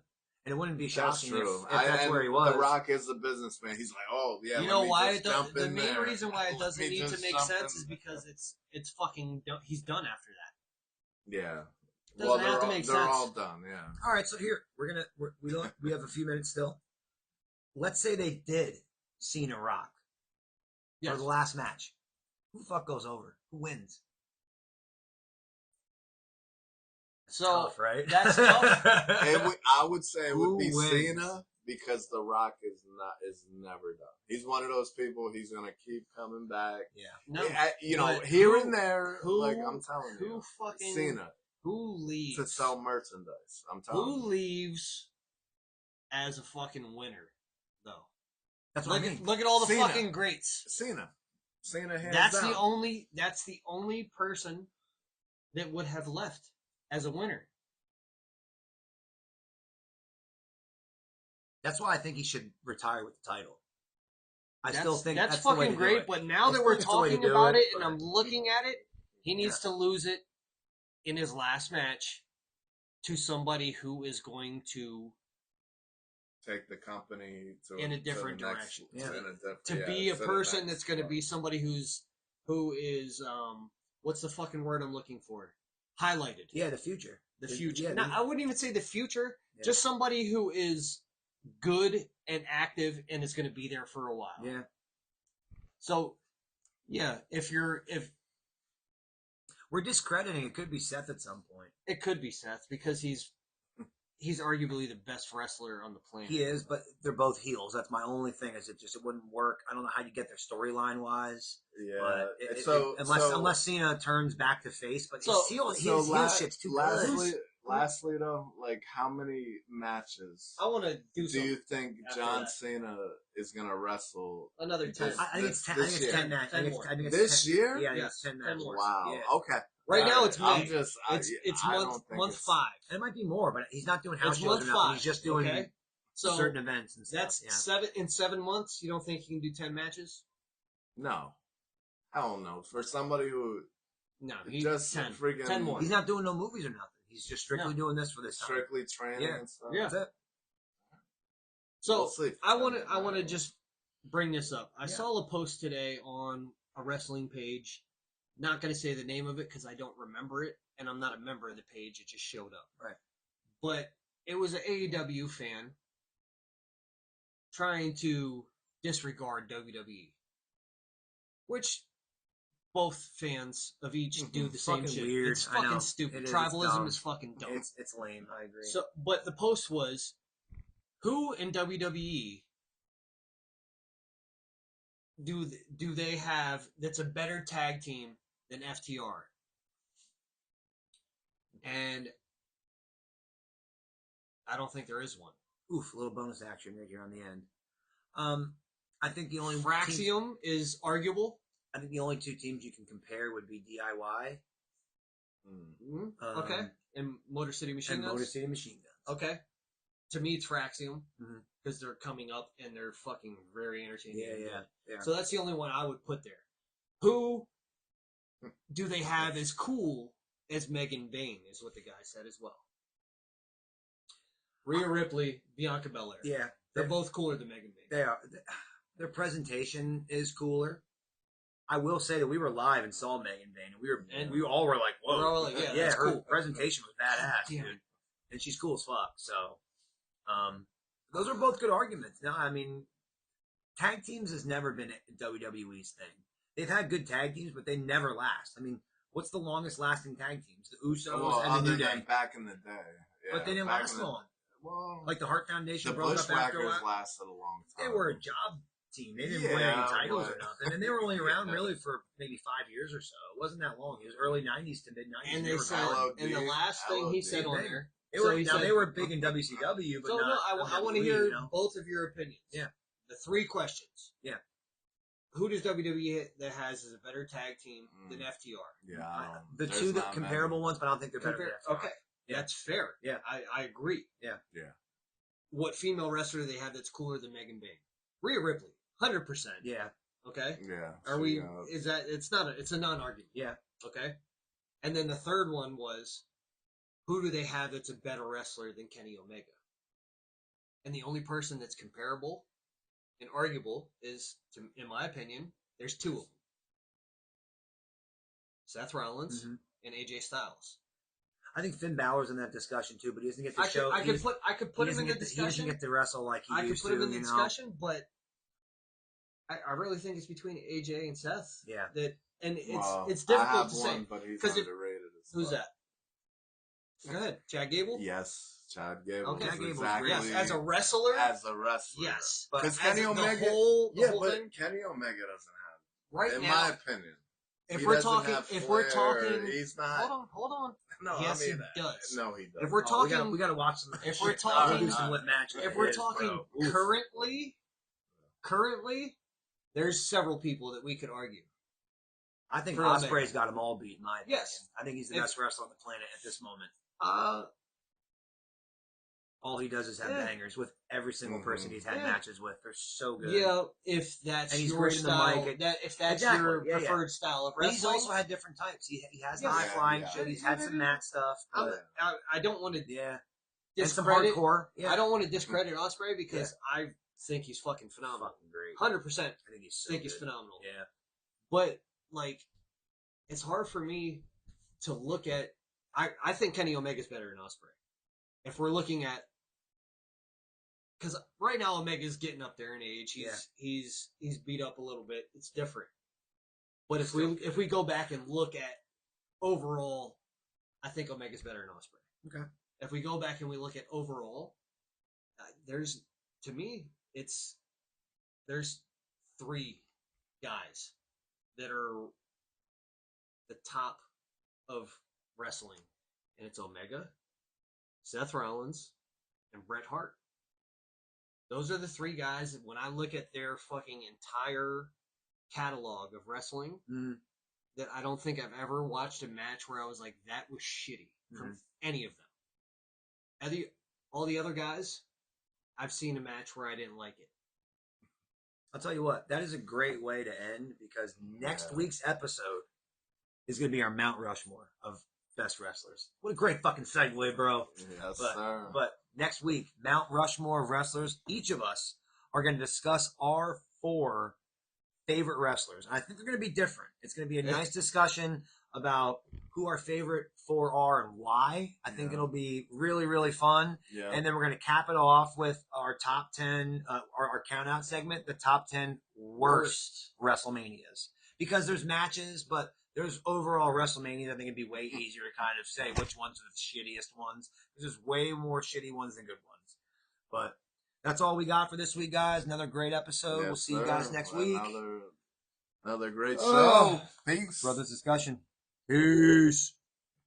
And it wouldn't be That's shocking true. if that's where he was. The Rock is a businessman. He's like, oh yeah. You know why it does? the main reason why it doesn't need to make sense is in because it's fucking he's done after that. Yeah. Doesn't have to make they're sense. all done. Yeah. All right, so here we have a few minutes still. Let's say they did Cena Rock for the last match. Who the fuck goes over? Who wins? So tough, right? That's tough. I would say it would Who be wins? Cena because The Rock is never done. He's one of those people. He's gonna keep coming back. Yeah. No, here and there. Who, like I'm telling you, Cena who leaves to sell merchandise. I'm telling you. Who leaves as a fucking winner though? That's what I mean. Look at all the Cena. fucking greats. Cena hands That's down. the only person that would have left as a winner. That's why I think he should retire with the title. I still think that's the way fucking to do great. it. But now I that still we're think it's the way to talking do about it, but- and I'm looking at it, he needs to lose it in his last match to somebody who is going to Take the company to in a to the different next- direction. Yeah. To be a person that's going to be somebody who is what's the fucking word I'm looking for? Highlighted. Yeah, the future. The future. Yeah, Now, I wouldn't even say the future. Yeah. Just somebody who is good and active and is going to be there for a while. Yeah. So, yeah, if We're discrediting it could be Seth at some point. it could be Seth because he's arguably the best wrestler on the planet. He is, but they're both heels. That's my only thing. Is it wouldn't work? I don't know how you get there storyline wise. Yeah. But unless Cena turns back to face, but his heel shit's too good. Lastly, though, like how many matches I want to do something. you think after John that. Cena is gonna wrestle? Another 10. I think it's 10. This year. 10 matches. I think more. it's This 10. year? Yeah, I think Yes, it's 10 10 matches. more. Wow. Yeah. Okay. Right now it's I'm May. just. It's I month don't think month it's- 5. And it might be more, but he's not doing house It's shows month or nothing. 5. He's just doing okay? So certain events and stuff. that's Yeah. in 7 months. You don't think he can do 10 matches? No. Hell no. For somebody who No, he just 10. freaking 10 more. He's not doing no movies or nothing. He's just strictly No. doing this for this time. strictly training Yeah. and stuff. Yeah. That's it. So We'll see. I want to just bring this up. I Yeah. saw a post today on a wrestling page. Not going to say the name of it because I don't remember it, and I'm not a member of the page. It just showed up. Right. But it was an AEW fan trying to disregard WWE, which both fans of each do the same Fucking shit. weird. It's I know. fucking stupid. It is. Tribalism It's dumb. is fucking dumb. It's lame. I agree. So, but the post was, who in WWE do they have that's a better tag team than FTR? And I don't think there is one. Oof, a little bonus action right here on the end. I think the only Fraxium is arguable. I think the only two teams you can compare would be DIY. Okay. And Motor City Machine and Guns. Motor City Machine Guns. Okay. To me, it's Fraxium Mhm. because they're coming up and they're fucking very entertaining. Yeah. So that's the only one I would put there. Who do they have as cool as Megan Bain is what the guy said as well. Rhea Ripley, Bianca Belair. Yeah, They're both cooler than Megan Bain. they are. Their presentation is cooler. I will say that we were live and saw Megan Bain, and we all were like, "Whoa!" We're all like, yeah, that's her cool. presentation was badass, Damn dude, and she's cool as fuck. So, those are both good arguments. No, I mean, tag teams has never been WWE's thing. They've had good tag teams, but they never last. I mean, what's the longest lasting tag teams? The Usos and the other New Day. than back in the day. Yeah, But they didn't back last in the- long. Well, Like the Hart Foundation the broke up after a Bushwhackers while. lasted a long time. They were a job team. They didn't win Yeah, any titles or but- nothing, and they were only around really for maybe 5 years or so. It wasn't that long. It was early '90s to mid '90s. And they were said, gone. and the last thing he said on Big. there. They so were he now said- they were big in WCW, but So not. no, I want to WWE, hear you know? both of your opinions. Yeah. The 3 questions. Yeah. Who does WWE that has as a better tag team than FTR? Yeah, I don't, The there's two not comparable many. ones, but I don't think they're better. than FTR. Okay, Yeah. that's fair. Yeah. I agree. Yeah. What female wrestler do they have that's cooler than Megan Bain? Rhea Ripley, 100%. Yeah, Okay. Yeah. Are we? Is that? It's not. It's a non-argument. yeah. Okay. And then the third one was, who do they have that's a better wrestler than Kenny Omega? And the only person that's comparable and arguable is, in my opinion, there's two of them. Seth Rollins and AJ Styles. I think Finn Balor's in that discussion too, but he doesn't get to show. I could put him in the discussion. He doesn't get to wrestle like he used to. I could put him in the discussion, but I really think it's between AJ and Seth. Yeah. It's difficult to say. But he's underrated. Who's that? Go ahead, Chad Gable. Yes, Chad Gable. Okay, Chad exactly. Yes, as a wrestler. Yes, but Kenny Omega. The whole thing, Kenny Omega doesn't have. Right in now, my opinion. If we're talking, he's not. Hold on. No, yes, I mean, he does. No, he doesn't. If we're talking, we got to watch some. If we're talking, if we're talking currently, there's several people that we could argue. I think Ospreay's got them all beat. In my opinion. Yes, I think he's the best wrestler on the planet at this moment. All he does is have bangers with every single person he's had matches with. They're so good. Yeah, if that's your style, if that's your preferred style of wrestling. But he's also had different types. He has the high flying shit. He's had some mat stuff. I don't want to discredit. And some hardcore. Yeah. I don't want to discredit Ospreay because I think he's fucking phenomenal. Fucking great. 100%. I think he's phenomenal. Yeah. But like, it's hard for me to look at. I think Kenny Omega's better than Ospreay. If we're looking at, because right now Omega's getting up there in age. He's beat up a little bit. It's different. But if we go back and look at overall, I think Omega's better than Ospreay. Okay. If we go back and we look at overall, there's three guys that are the top of wrestling, and it's Omega, Seth Rollins, and Bret Hart. Those are the three guys. When I look at their fucking entire catalog of wrestling, that I don't think I've ever watched a match where I was like, that was shitty from any of them. All the other guys, I've seen a match where I didn't like it. I'll tell you what, that is a great way to end because next week's episode is going to be our Mount Rushmore of best wrestlers. What a great fucking segue, bro. Yes, sir. But next week, Mount Rushmore of wrestlers, each of us are going to discuss our 4 favorite wrestlers. And I think they're going to be different. It's going to be a nice discussion about who our favorite 4 are and why. I think it'll be really, really fun. Yeah. And then we're going to cap it off with our top 10, our count out segment, the top 10 worst WrestleManias. Because there's matches, but there's overall WrestleMania. I think it'd be way easier to kind of say which ones are the shittiest ones. There's way more shitty ones than good ones. But that's all we got for this week, guys. Another great episode. Yes, we'll see you guys next week. Another great show. Peace. Brothers Discussion. Peace.